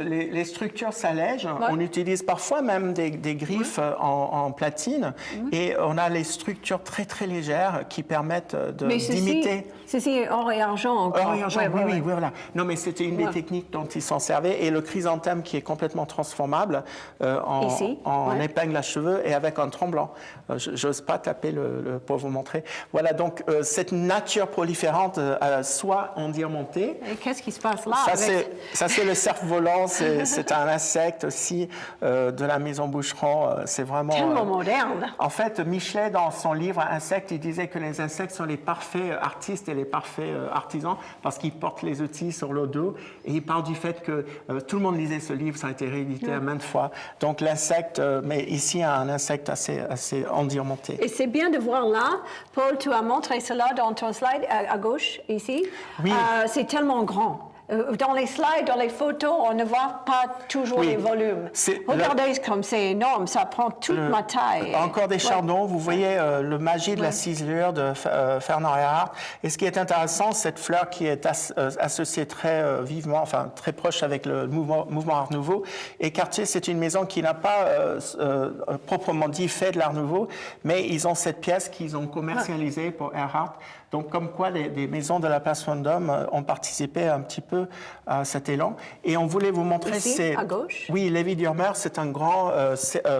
Speaker 2: Les structures s'allègent, on utilise parfois même des griffes en platine et on a les structures très très légères qui permettent d'imiter.
Speaker 1: Ceci est or et argent encore.
Speaker 2: Or et argent, oui, voilà. Non, mais c'était une des techniques dont ils s'en servaient. Et le chrysanthème qui est complètement transformable en épingle à cheveux et avec un tremblant. J'ose pas taper pour vous montrer. Voilà, donc cette nature proliférante, soit en diamanté.
Speaker 1: Et qu'est-ce qui se passe là?
Speaker 2: Ça, c'est le cerf volant. C'est un insecte aussi de la maison Boucheron. C'est vraiment...
Speaker 1: Tellement moderne.
Speaker 2: En fait, Michelet, dans son livre Insectes, il disait que les insectes sont les parfaits artistes et les parfaits artisans parce qu'ils portent les outils sur le dos. Et il parle du fait que tout le monde lisait ce livre, ça a été réédité à maintes fois. Donc l'insecte, mais ici un insecte assez endiamanté.
Speaker 1: Et c'est bien de voir là, Paul, tu as montré cela dans ton slide à gauche, ici.
Speaker 2: Oui.
Speaker 1: C'est tellement grand. Dans les slides, dans les photos, on ne voit pas toujours les volumes. Regardez comme c'est énorme, ça prend toute ma taille.
Speaker 2: Encore des chardons, vous voyez le magie de la ciselure de Fernand Erhardt. Et ce qui est intéressant, cette fleur qui est associée très vivement, enfin très proche avec le mouvement Art Nouveau. Et Cartier, c'est une maison qui n'a pas proprement dit fait de l'Art Nouveau, mais ils ont cette pièce qu'ils ont commercialisée pour Erhardt. Donc, comme quoi des maisons de la place Vendôme ont participé un petit peu à cet élan. Et on voulait vous montrer...
Speaker 1: Ici, à gauche.
Speaker 2: Oui, Lévi Durmer, c'est un grand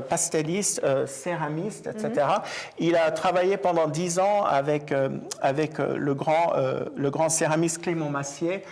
Speaker 2: pastelliste, céramiste, etc. Il a travaillé pendant 10 ans avec le grand céramiste Clément Massier,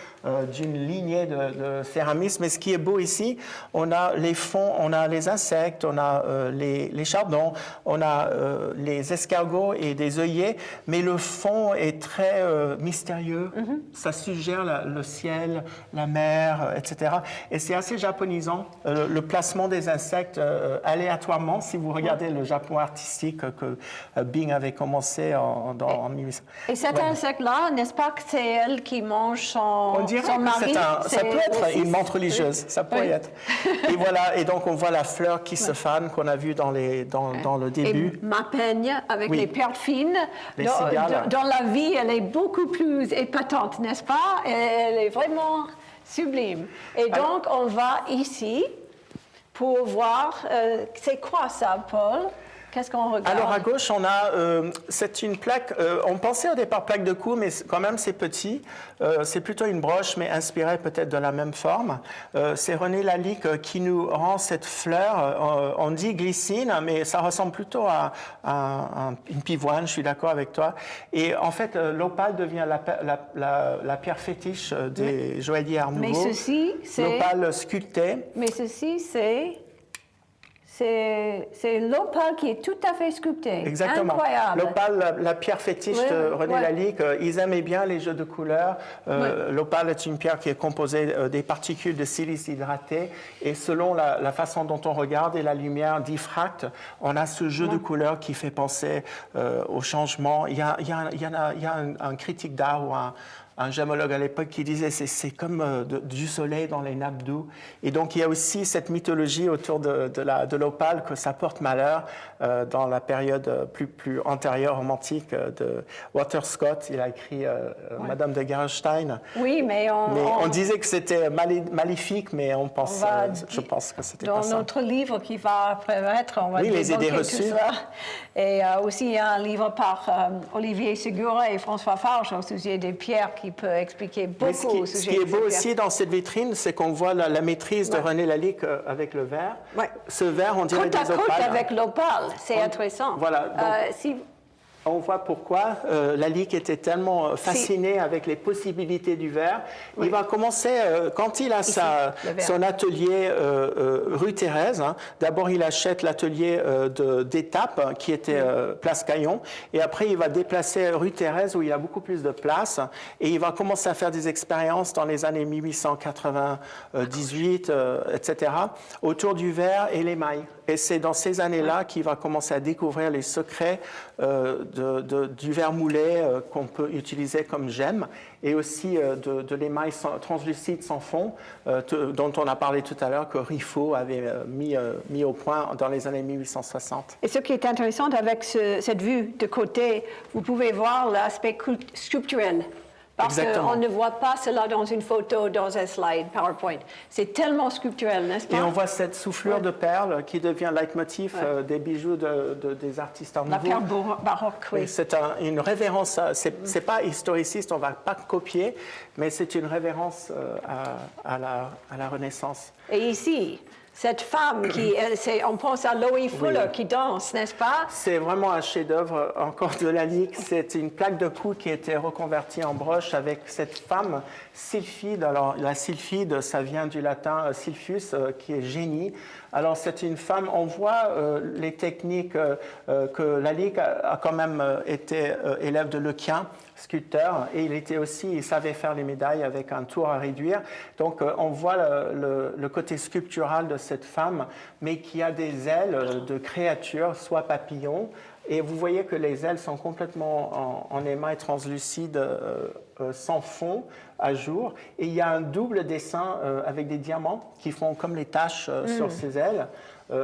Speaker 2: d'une lignée de céramistes. Mais ce qui est beau ici, on a les fonds, on a les insectes, on a les chardons, on a les escargots et des œillets, mais le fond est très mystérieux. Ça suggère le ciel, la mer, etc. Et c'est assez japonisant, le placement des insectes aléatoirement. Si vous regardez le Japon artistique que Bing avait commencé en 1800.
Speaker 1: Et cet insecte-là, n'est-ce pas que c'est elle qui mange son mari?
Speaker 2: Ça peut être une menthe religieuse, ça pourrait être. Et voilà, et donc on voit la fleur qui se fane qu'on a vue dans le début.
Speaker 1: Et ma peigne avec les perles fines. Dans la vie, elle est beaucoup plus épatante, n'est-ce pas? Elle est vraiment sublime. Et donc, on va ici pour voir, c'est quoi ça, Paul? Qu'est-ce qu'on regarde?
Speaker 2: Alors, à gauche, on a, c'est une plaque, on pensait au départ plaque de cou, mais quand même, c'est petit. C'est plutôt une broche, mais inspirée peut-être de la même forme. C'est René Lalique qui nous rend cette fleur. On dit glycine, mais ça ressemble plutôt à une pivoine, je suis d'accord avec toi. Et en fait, l'opale devient la pierre fétiche des joailliers Art Nouveau.
Speaker 1: Mais ceci, c'est...
Speaker 2: L'opale sculptée.
Speaker 1: Mais ceci, c'est l'opale qui est tout à fait sculptée.
Speaker 2: Exactement.
Speaker 1: Incroyable.
Speaker 2: L'opale, la pierre fétiche de René Lalique, ils aimaient bien les jeux de couleurs. L'opale est une pierre qui est composée des particules de silice hydraté. Et selon la façon dont on regarde et la lumière diffracte, on a ce jeu de couleurs qui fait penser au changement. Il y a un critique d'art ou un gémologue à l'époque qui disait c'est comme du soleil dans les nappes d'eau. Et donc il y a aussi cette mythologie autour de l'opale que ça porte malheur dans la période plus antérieure romantique de Walter Scott. Il a écrit Madame de Gerolstein.
Speaker 1: Oui, mais
Speaker 2: on disait que c'était maléfique, mais je pense que c'était pas ça.
Speaker 1: Dans notre livre qui va apparaître, on va
Speaker 2: les idées reçues.
Speaker 1: Tout ça. Et aussi il y a un livre par Olivier Segura et François Farge au sujet des pierres qui peut expliquer beaucoup au sujet.
Speaker 2: Ce qui est beau aussi dans cette vitrine, c'est qu'on voit la maîtrise de René Lalique avec le verre. Ce verre, on dirait des opales.
Speaker 1: Côte à côte avec l'opale, c'est intéressant.
Speaker 2: Voilà. Donc, On voit pourquoi Lalique était tellement fasciné avec les possibilités du verre. Oui. Il va commencer, quand il a son atelier rue Thérèse, hein, d'abord il achète l'atelier d'Étape qui était place Caillon, et après il va déplacer rue Thérèse où il a beaucoup plus de place, et il va commencer à faire des expériences dans les années 1898, etc., autour du verre et l'émail. Et c'est dans ces années-là qu'il va commencer à découvrir les secrets du verre moulé qu'on peut utiliser comme gemme, et aussi de l'émail translucide sans fond, dont on a parlé tout à l'heure, que Riffaut avait mis au point dans les années 1860.
Speaker 1: Et ce qui est intéressant avec cette vue de côté, vous pouvez voir l'aspect sculpturel. Parce qu'on ne voit pas cela dans une photo, dans un slide PowerPoint. C'est tellement sculpturel, n'est-ce pas?
Speaker 2: Et on voit cette soufflure de perles qui devient leitmotiv des bijoux des artistes art nouveau.
Speaker 1: La perle baroque, oui.
Speaker 2: C'est une révérence, c'est pas historiciste, on ne va pas copier, mais c'est une révérence à la Renaissance.
Speaker 1: Et ici, cette femme on pense à Loie Fuller qui danse, n'est-ce pas?
Speaker 2: C'est vraiment un chef-d'œuvre encore de Lalique. C'est une plaque de cou qui a été reconvertie en broche avec cette femme sylphide. Alors la sylphide, ça vient du latin sylphus, qui est génie. Alors c'est une femme, on voit les techniques que Lalique a quand même été élève de Lequien, sculpteur, et il savait faire les médailles avec un tour à réduire. Donc on voit le côté sculptural de cette femme, mais qui a des ailes de créature, soit papillon, et vous voyez que les ailes sont complètement en émail translucide, sans fond, à jour, et il y a un double dessin avec des diamants qui font comme les taches sur ses ailes,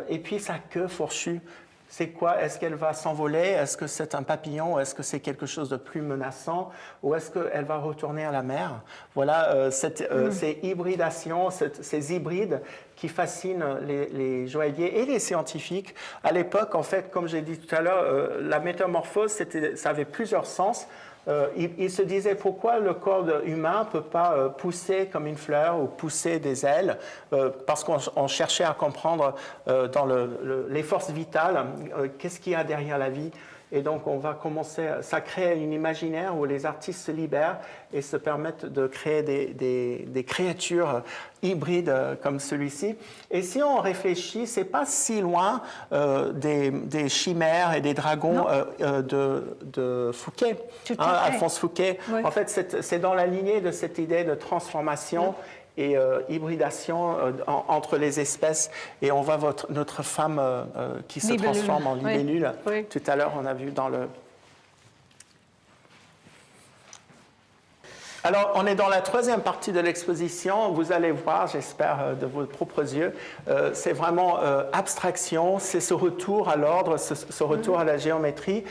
Speaker 2: et puis sa queue fourchue. C'est quoi? Est-ce qu'elle va s'envoler? Est-ce que c'est un papillon? Est-ce que c'est quelque chose de plus menaçant? Ou est-ce qu'elle va retourner à la mer? Voilà, ces hybridations, ces hybrides qui fascinent les joailliers et les scientifiques. À l'époque, en fait, comme j'ai dit tout à l'heure, la métamorphose, ça avait plusieurs sens. Il se disait pourquoi le corps humain ne peut pas pousser comme une fleur ou pousser des ailes, parce qu'on cherchait à comprendre dans les forces vitales, qu'est-ce qu'il y a derrière la vie. Et donc, on va commencer, ça crée une imaginaire où les artistes se libèrent et se permettent de créer des créatures hybrides comme celui-ci. Et si on réfléchit, c'est pas si loin des chimères et des dragons de Fouquet, Alphonse Fouquet. Oui. En fait, c'est dans la lignée de cette idée de transformation et hybridation entre les espèces. Et on voit notre femme qui se transforme en libellule. Oui. Tout à l'heure, on a vu dans le... Alors, on est dans la troisième partie de l'exposition. Vous allez voir, j'espère, de vos propres yeux, c'est vraiment abstraction, c'est ce retour à l'ordre, ce retour à la géométrie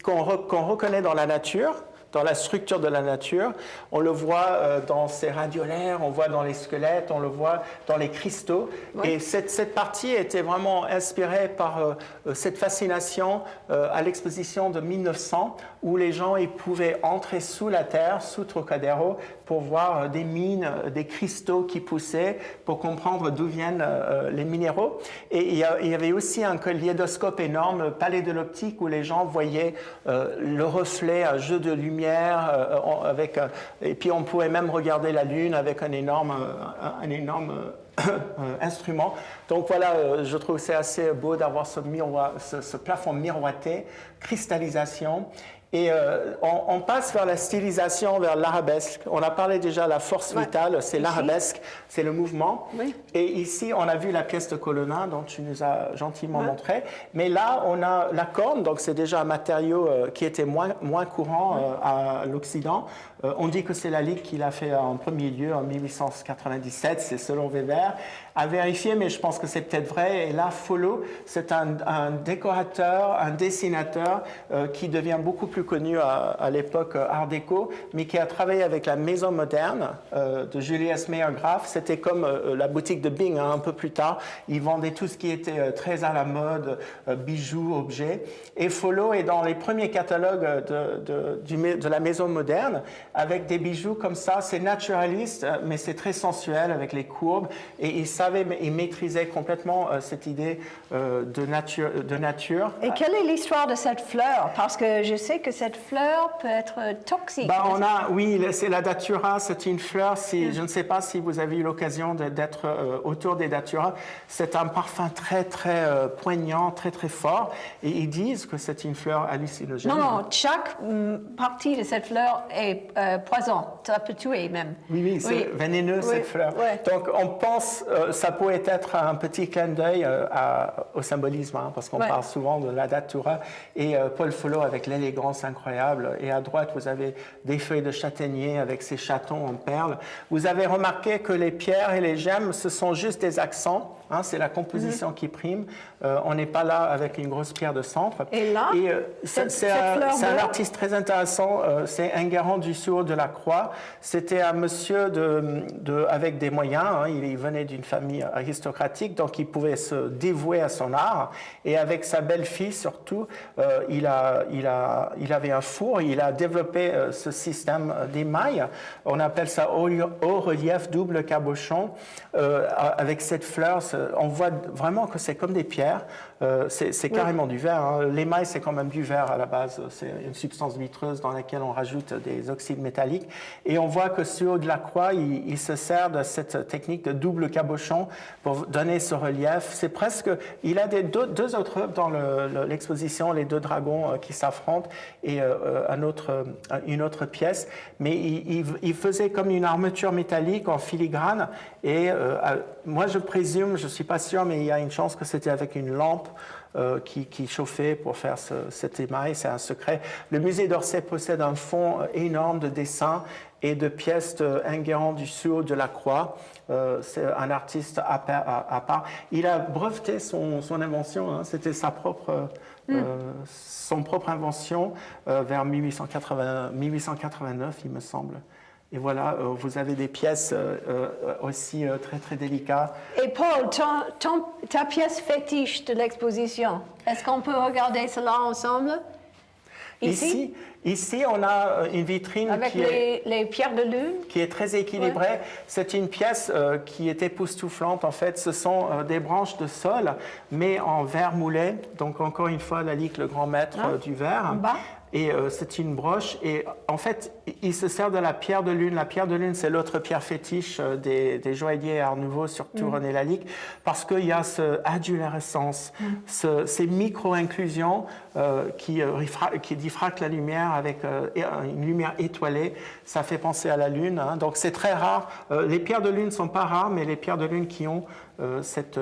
Speaker 2: qu'on reconnaît dans la nature, dans la structure de la nature. On le voit dans ces radiolaires, on le voit dans les squelettes, on le voit dans les cristaux. Oui. Et cette partie était vraiment inspirée par cette fascination à l'exposition de 1900, où les gens pouvaient entrer sous la terre, sous Trocadéro, pour voir des mines, des cristaux qui poussaient, pour comprendre d'où viennent les minéraux. Et il y avait aussi un kaléidoscope énorme, le Palais de l'Optique, où les gens voyaient le reflet, un jeu de lumière, et puis on pouvait même regarder la Lune avec un énorme instrument. Donc voilà, je trouve que c'est assez beau d'avoir ce plafond miroité, cristallisation. Et on passe vers la stylisation, vers l'arabesque. On a parlé déjà de la force vitale, c'est l'arabesque, c'est le mouvement. Oui. Et ici, on a vu la pièce de Colonna, dont tu nous as gentiment montré. Mais là, on a la corne, donc c'est déjà un matériau qui était moins courant à l'Occident. On dit que c'est Lalique qui l'a fait en premier lieu en 1897, c'est selon Weber. À vérifier, mais je pense que c'est peut-être vrai. Et là, Folleau, c'est un décorateur, un dessinateur qui devient beaucoup plus connu à l'époque Art déco, mais qui a travaillé avec la Maison moderne de Julius Mayer-Graf. C'était comme la boutique de Bing, un peu plus tard. Ils vendaient tout ce qui était très à la mode, bijoux, objets. Et Folleau est dans les premiers catalogues de la Maison moderne, avec des bijoux comme ça. C'est naturaliste, mais c'est très sensuel avec les courbes. et il maîtrisait complètement cette idée de nature.
Speaker 1: Et quelle est l'histoire de cette fleur? Parce que je sais que cette fleur peut être toxique.
Speaker 2: Oui, c'est la datura, c'est une fleur. Je ne sais pas si vous avez eu l'occasion d'être autour des datura. C'est un parfum très, très poignant, très, très fort. Et ils disent que c'est une fleur hallucinogène.
Speaker 1: Non, chaque partie de cette fleur est poison. Ça peut tuer même.
Speaker 2: Oui, c'est vénéneux cette fleur.
Speaker 1: Ouais.
Speaker 2: Donc on pense, ça pourrait être un petit clin d'œil au symbolisme, hein, parce qu'on parle souvent de la datura. Et Paul Follow avec l'élégance incroyable. Et à droite, vous avez des feuilles de châtaignier avec ces chatons en perles. Vous avez remarqué que les pierres et les gemmes, ce sont juste des accents. Hein, c'est la composition qui prime. On n'est pas là avec une grosse pierre de centre.
Speaker 1: Et là,
Speaker 2: c'est un artiste très intéressant. C'est Enguerrand du Sourd de la Croix. C'était un monsieur avec des moyens. Hein, il venait d'une famille aristocratique, donc il pouvait se dévouer à son art. Et avec sa belle-fille, surtout, il avait un four. Il a développé ce système d'émail. On appelle ça haut relief double cabochon. Avec cette fleur, on voit vraiment que c'est comme des pierres. C'est carrément du verre. Hein. L'émail, c'est quand même du verre à la base. C'est une substance vitreuse dans laquelle on rajoute des oxydes métalliques. Et on voit que sur de la croix, il se sert de cette technique de double cabochon pour donner ce relief. C'est presque... Il a deux autres œuvres dans l'exposition, les deux dragons qui s'affrontent, et une autre pièce. Mais il faisait comme une armature métallique en filigrane. Et moi, je présume, je ne suis pas sûr, mais il y a une chance que c'était avec une lampe qui chauffait pour faire cet émail. C'est un secret. Le musée d'Orsay possède un fonds énorme de dessins et de pièces d'Enguerrand du Sourd de la Croix. C'est un artiste à part. Il a breveté son invention. Hein. C'était son propre invention vers 1889, il me semble. Et voilà, vous avez des pièces aussi très, très délicates.
Speaker 1: Et Paul, ta pièce fétiche de l'exposition, est-ce qu'on peut regarder cela ensemble? Ici,
Speaker 2: on a une vitrine
Speaker 1: avec les pierres de lune
Speaker 2: qui est très équilibrée. Ouais. C'est une pièce qui est époustouflante. En fait, ce sont des branches de sol, mais en verre moulé. Donc, encore une fois, Lalique, le grand maître du verre.
Speaker 1: En bas.
Speaker 2: Et c'est une broche. Et en fait, il se sert de la pierre de lune. La pierre de lune, c'est l'autre pierre fétiche des joailliers Art Nouveau, surtout René Lalique, parce qu'il y a ce adolescence, ces micro-inclusions qui diffractent la lumière avec une lumière étoilée. Ça fait penser à la lune. Hein. Donc c'est très rare. Les pierres de lune ne sont pas rares, mais les pierres de lune qui ont cette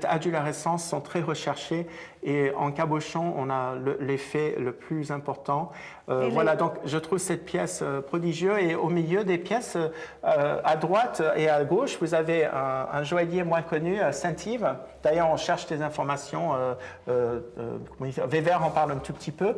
Speaker 2: adolescence sont très recherchées. Et en cabochon, on a l'effet le plus important. Voilà, donc je trouve cette pièce prodigieuse. Et au milieu des pièces, à droite et à gauche, vous avez un joaillier moins connu, Saint-Yves. D'ailleurs, on cherche des informations. Weber en parle un tout petit peu.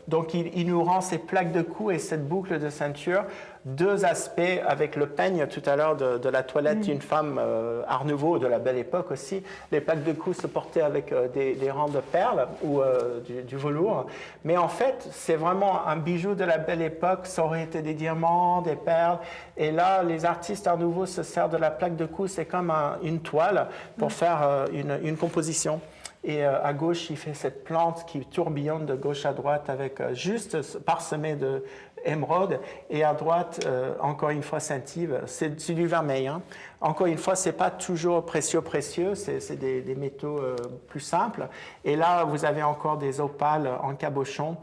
Speaker 2: Donc, il nous rend ces plaques de cou et cette boucle de ceinture. Deux aspects avec le peigne tout à l'heure de la toilette d'une femme Art Nouveau de la Belle Époque aussi. Les plaques de cou se portaient avec des rangs de perles ou du velours. Mais en fait, c'est vraiment un bijou de la Belle Époque. Ça aurait été des diamants, des perles. Et là, les artistes Art Nouveau se servent de la plaque de cou. C'est comme une toile pour faire une composition. Et à gauche, il fait cette plante qui tourbillonne de gauche à droite avec juste parsemé de émeraude. Et à droite, encore une fois, Saint-Yves. C'est du vermeil. Hein. Encore une fois, ce n'est pas toujours précieux. C'est des métaux plus simples. Et là, vous avez encore des opales en cabochon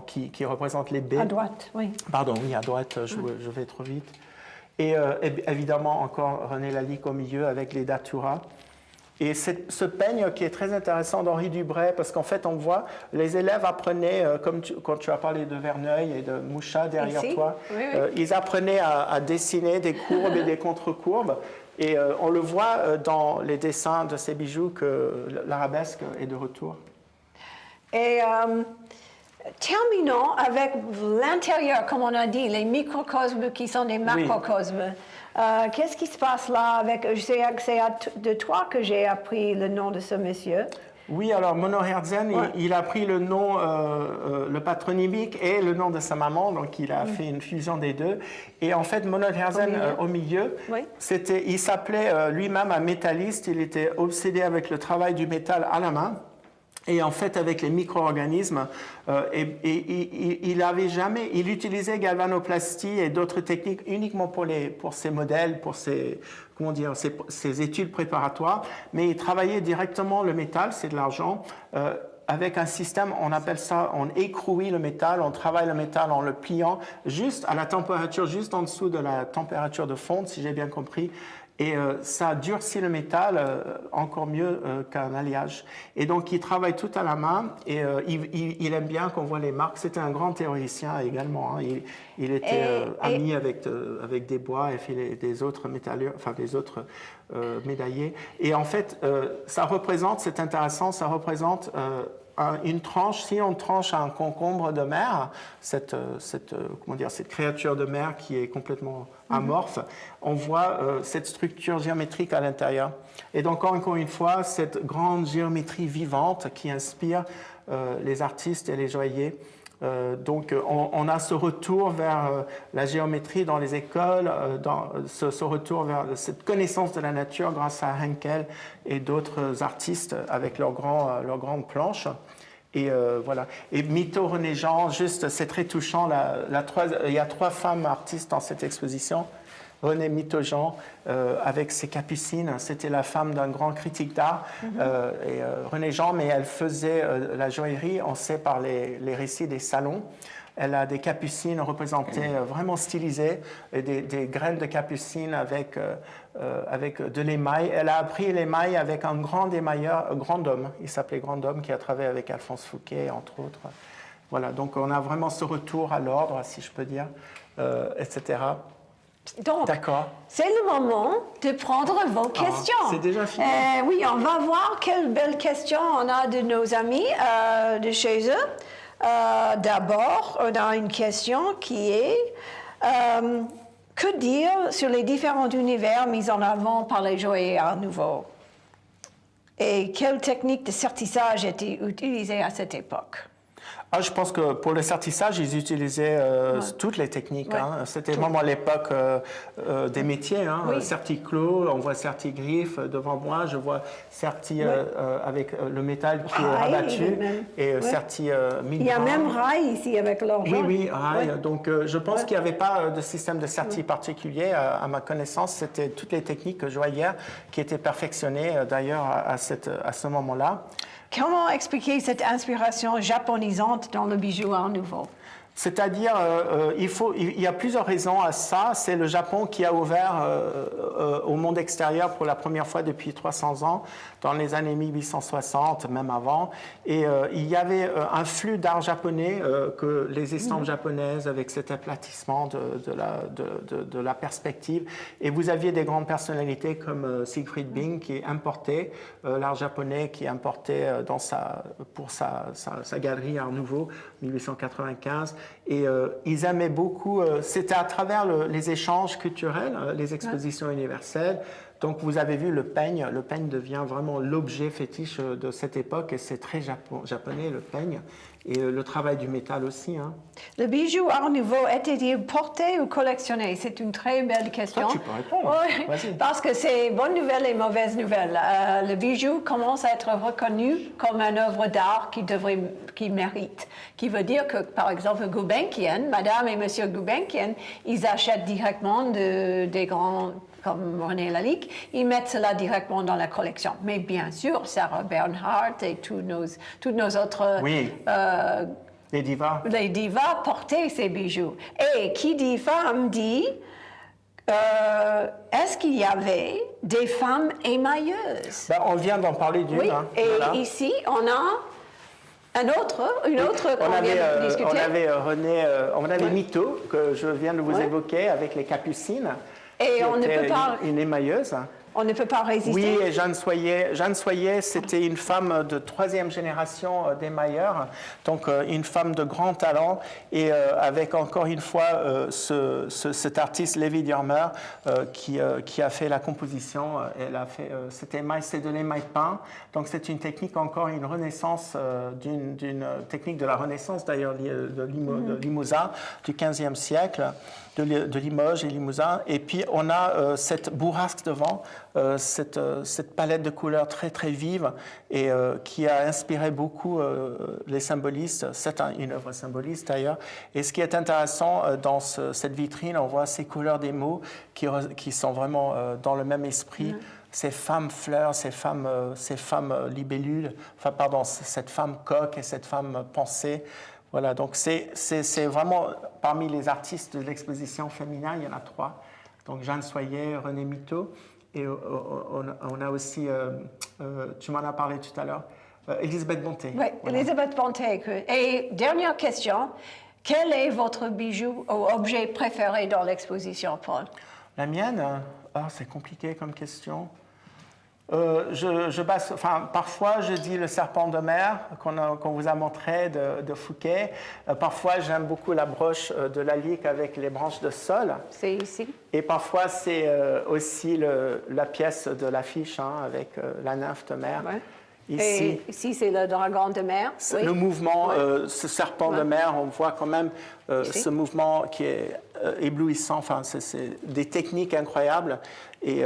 Speaker 2: qui représentent les baies.
Speaker 1: À droite, oui.
Speaker 2: Pardon, oui, à droite, je vais trop vite. Et évidemment, encore René Lalique au milieu avec les daturas. Et ce peigne qui est très intéressant d'Henri Dubray, parce qu'en fait, on voit, les élèves apprenaient, quand tu as parlé de Verneuil et de Mouchat derrière toi, ils apprenaient à dessiner des courbes et des contre-courbes. Et on le voit dans les dessins de ces bijoux que l'arabesque est de retour.
Speaker 1: Et terminons avec l'intérieur, comme on a dit, les microcosmes qui sont des macrocosmes. Qu'est-ce qui se passe là avec... Je sais que c'est de toi que j'ai appris le nom de ce monsieur.
Speaker 2: Oui, alors Mono Herzen, il a pris le nom, le patronymique et le nom de sa maman, donc il a fait une fusion des deux. Et en fait, Mono Herzen, au milieu, il s'appelait lui-même un métalliste, il était obsédé avec le travail du métal à la main. Et en fait, avec les micro-organismes, il utilisait galvanoplastie et d'autres techniques uniquement pour ses modèles, pour ses études préparatoires, mais il travaillait directement le métal, c'est de l'argent, avec un système, on appelle ça, on écrouille le métal, on travaille le métal en le pliant juste à la température, juste en dessous de la température de fonte, si j'ai bien compris. Et ça durcit le métal encore mieux qu'un alliage. Et donc, il travaille tout à la main et il aime bien qu'on voit les marques. C'était un grand théoricien également. Hein. Il était ami avec des bois et des autres métalleux, enfin des autres médaillés. Et en fait, ça représente, c'est intéressant, ça représente une tranche, si on tranche un concombre de mer, cette créature de mer qui est complètement amorphe, on voit cette structure géométrique à l'intérieur. Et donc, encore une fois, cette grande géométrie vivante qui inspire les artistes et les joailliers. Donc, on a ce retour vers la géométrie dans les écoles, ce retour vers cette connaissance de la nature grâce à Henkel et d'autres artistes avec leurs grandes planches. Et voilà. Et Mito, René Jean, juste, c'est très touchant. Il y a 3 femmes artistes dans cette exposition. René Mito Jean, avec ses capucines, c'était la femme d'un grand critique d'art. René Jean, mais elle faisait la joaillerie, on sait par les récits des salons. Elle a des capucines représentées vraiment stylisées, et des graines de capucines avec de l'émail. Elle a appris l'émail avec un grand émailleur, Grandhomme. Il s'appelait Grandhomme, qui a travaillé avec Alphonse Fouquet, entre autres. Voilà, donc on a vraiment ce retour à l'ordre, si je peux dire, etc.
Speaker 1: Donc, c'est le moment de prendre vos questions.
Speaker 2: C'est déjà fini.
Speaker 1: Oui, on va voir quelles belles questions on a de nos amis de chez eux. D'abord, on a une question qui est que dire sur les différents univers mis en avant par les joailliers Art Nouveau? Et quelle technique de sertissage était utilisée à cette époque?
Speaker 2: Je pense que pour le sertissage, ils utilisaient toutes les techniques. Hein. C'était vraiment l'époque des métiers. Hein. Serti-clos, on voit serti-griffe devant moi. Je vois serti avec le métal qui est rabattu et serti mille.
Speaker 1: Il y a même rail ici avec l'argent.
Speaker 2: Oui, rail. Donc, je pense qu'il n'y avait pas de système de serti particulier. À ma connaissance, c'était toutes les techniques joaillières qui étaient perfectionnées d'ailleurs à ce moment-là.
Speaker 1: Comment expliquer cette inspiration japonisante dans le bijou Art Nouveau?
Speaker 2: C'est-à-dire, il y a plusieurs raisons à ça. C'est le Japon qui a ouvert au monde extérieur pour la première fois depuis 300 ans, dans les années 1860, même avant. Et il y avait un flux d'art japonais, que les estampes japonaises, avec cet aplatissement de la perspective. Et vous aviez des grandes personnalités comme Siegfried Bing qui importait l'art japonais, qui importait pour sa galerie Art Nouveau, 1895. Et ils aimaient beaucoup, c'était à travers les échanges culturels, les expositions universelles. Donc vous avez vu le peigne devient vraiment l'objet fétiche de cette époque et c'est très japonais le peigne et le travail du métal aussi. Hein.
Speaker 1: Le bijou Art Nouveau était-il porté ou collectionné? C'est une très belle question.
Speaker 2: Tu peux répondre.
Speaker 1: Oui, parce que c'est bonne nouvelle et mauvaise nouvelle. Le bijou commence à être reconnu comme une œuvre d'art qui mérite. Qui veut dire que, par exemple, Gulbenkian, Madame et Monsieur Gulbenkian, ils achètent directement des grands comme René Lalique, ils mettent cela directement dans la collection. Mais bien sûr, Sarah Bernhardt et tous nos autres...
Speaker 2: les divas.
Speaker 1: Les divas portaient ces bijoux. Et qui dit femme dit... est-ce qu'il y avait des femmes émailleuses?
Speaker 2: On vient d'en parler d'une.
Speaker 1: Oui,
Speaker 2: hein,
Speaker 1: et voilà. Ici, on a une autre qu'on vient de discuter.
Speaker 2: On avait Mito, que je viens de vous évoquer, avec les capucines.
Speaker 1: Et on ne peut pas...
Speaker 2: Une émailleuse.
Speaker 1: On ne peut pas résister.
Speaker 2: Oui, et Jeanne Soyer, c'était une femme de 3e génération d'émailleurs, donc une femme de grand talent, et avec encore une fois cet artiste Lévi Dürmer qui a fait la composition. Elle a fait c'est de l'émail peint, donc c'est une technique encore une renaissance d'une technique de la Renaissance d'ailleurs de Limousin du XVe siècle. De Limoges et Limousin. Et puis, on a cette bourrasque devant, cette palette de couleurs très, très vive et qui a inspiré beaucoup les symbolistes. C'est une œuvre symboliste, d'ailleurs. Et ce qui est intéressant dans cette vitrine, on voit ces couleurs des mots qui sont vraiment dans le même esprit. Ces femmes fleurs, ces femmes libellules, enfin, pardon, cette femme coq et cette femme pensée. Voilà, donc c'est vraiment, parmi les artistes de l'exposition féminin, il y en a 3. Donc Jeanne Soyer, René Miteau, et on a aussi, tu m'en as parlé tout à l'heure, Elisabeth Bonté.
Speaker 1: Oui,
Speaker 2: voilà.
Speaker 1: Elisabeth Bonté. Et dernière question, quel est votre bijou ou objet préféré dans l'exposition, Paul?
Speaker 2: La mienne, c'est compliqué comme question. Parfois, je dis le serpent de mer qu'on vous a montré de Fouquet. Parfois, j'aime beaucoup la broche de Lalique avec les branches de saule.
Speaker 1: C'est ici.
Speaker 2: Et parfois, c'est aussi la pièce de l'affiche avec la nymphe de mer.
Speaker 1: Ouais.
Speaker 2: Ici.
Speaker 1: Et ici, c'est le dragon de mer. Oui.
Speaker 2: Le mouvement, ce serpent de mer, on voit quand même ce mouvement qui est éblouissant. Enfin, c'est des techniques incroyables et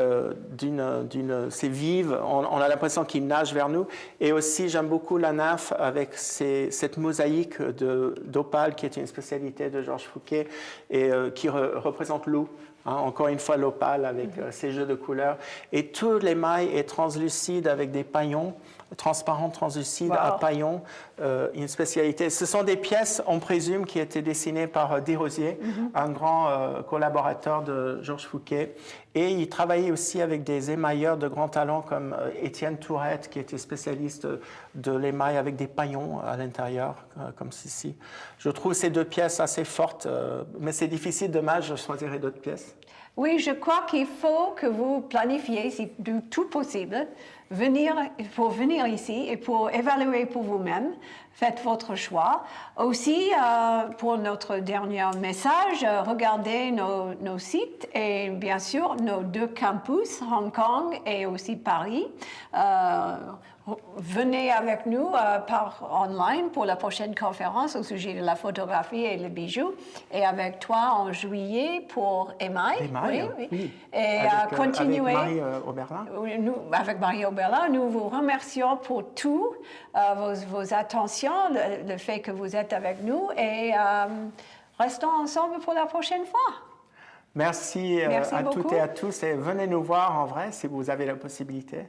Speaker 2: c'est vive. On a l'impression qu'il nage vers nous. Et aussi, j'aime beaucoup la nymphe avec cette mosaïque d'opale qui est une spécialité de Georges Fouquet et qui représente l'eau. Encore une fois, l'opale avec ses jeux de couleurs. Et tout l'émail est translucide avec des paillons, transparents, translucides à paillons, une spécialité. Ce sont des pièces, on présume, qui étaient dessinées par Desrosiers, un grand collaborateur de Georges Fouquet. Et il travaillait aussi avec des émailleurs de grand talent comme Étienne Tourette, qui était spécialiste de l'émail avec des paillons à l'intérieur, comme ceci. Je trouve ces 2 pièces assez fortes, mais c'est difficile, dommage, je choisirais d'autres pièces.
Speaker 1: Oui, je crois qu'il faut que vous planifiez, si du tout possible, pour venir ici et pour évaluer pour vous-même. Faites votre choix. Aussi, pour notre dernier message, regardez nos sites et bien sûr nos 2 campus, Hong Kong et aussi Paris. Venez avec nous par online pour la prochaine conférence au sujet de la photographie et les bijoux. Et avec toi en juillet pour émail.
Speaker 2: Oui.
Speaker 1: Et continuer.
Speaker 2: Avec Marie Oberlin.
Speaker 1: Avec Marie Oberlin, nous vous remercions pour tout, vos attentions, le fait que vous êtes avec nous et restons ensemble pour la prochaine fois.
Speaker 2: Merci à
Speaker 1: beaucoup.
Speaker 2: toutes et à tous et venez nous voir en vrai si vous avez la possibilité.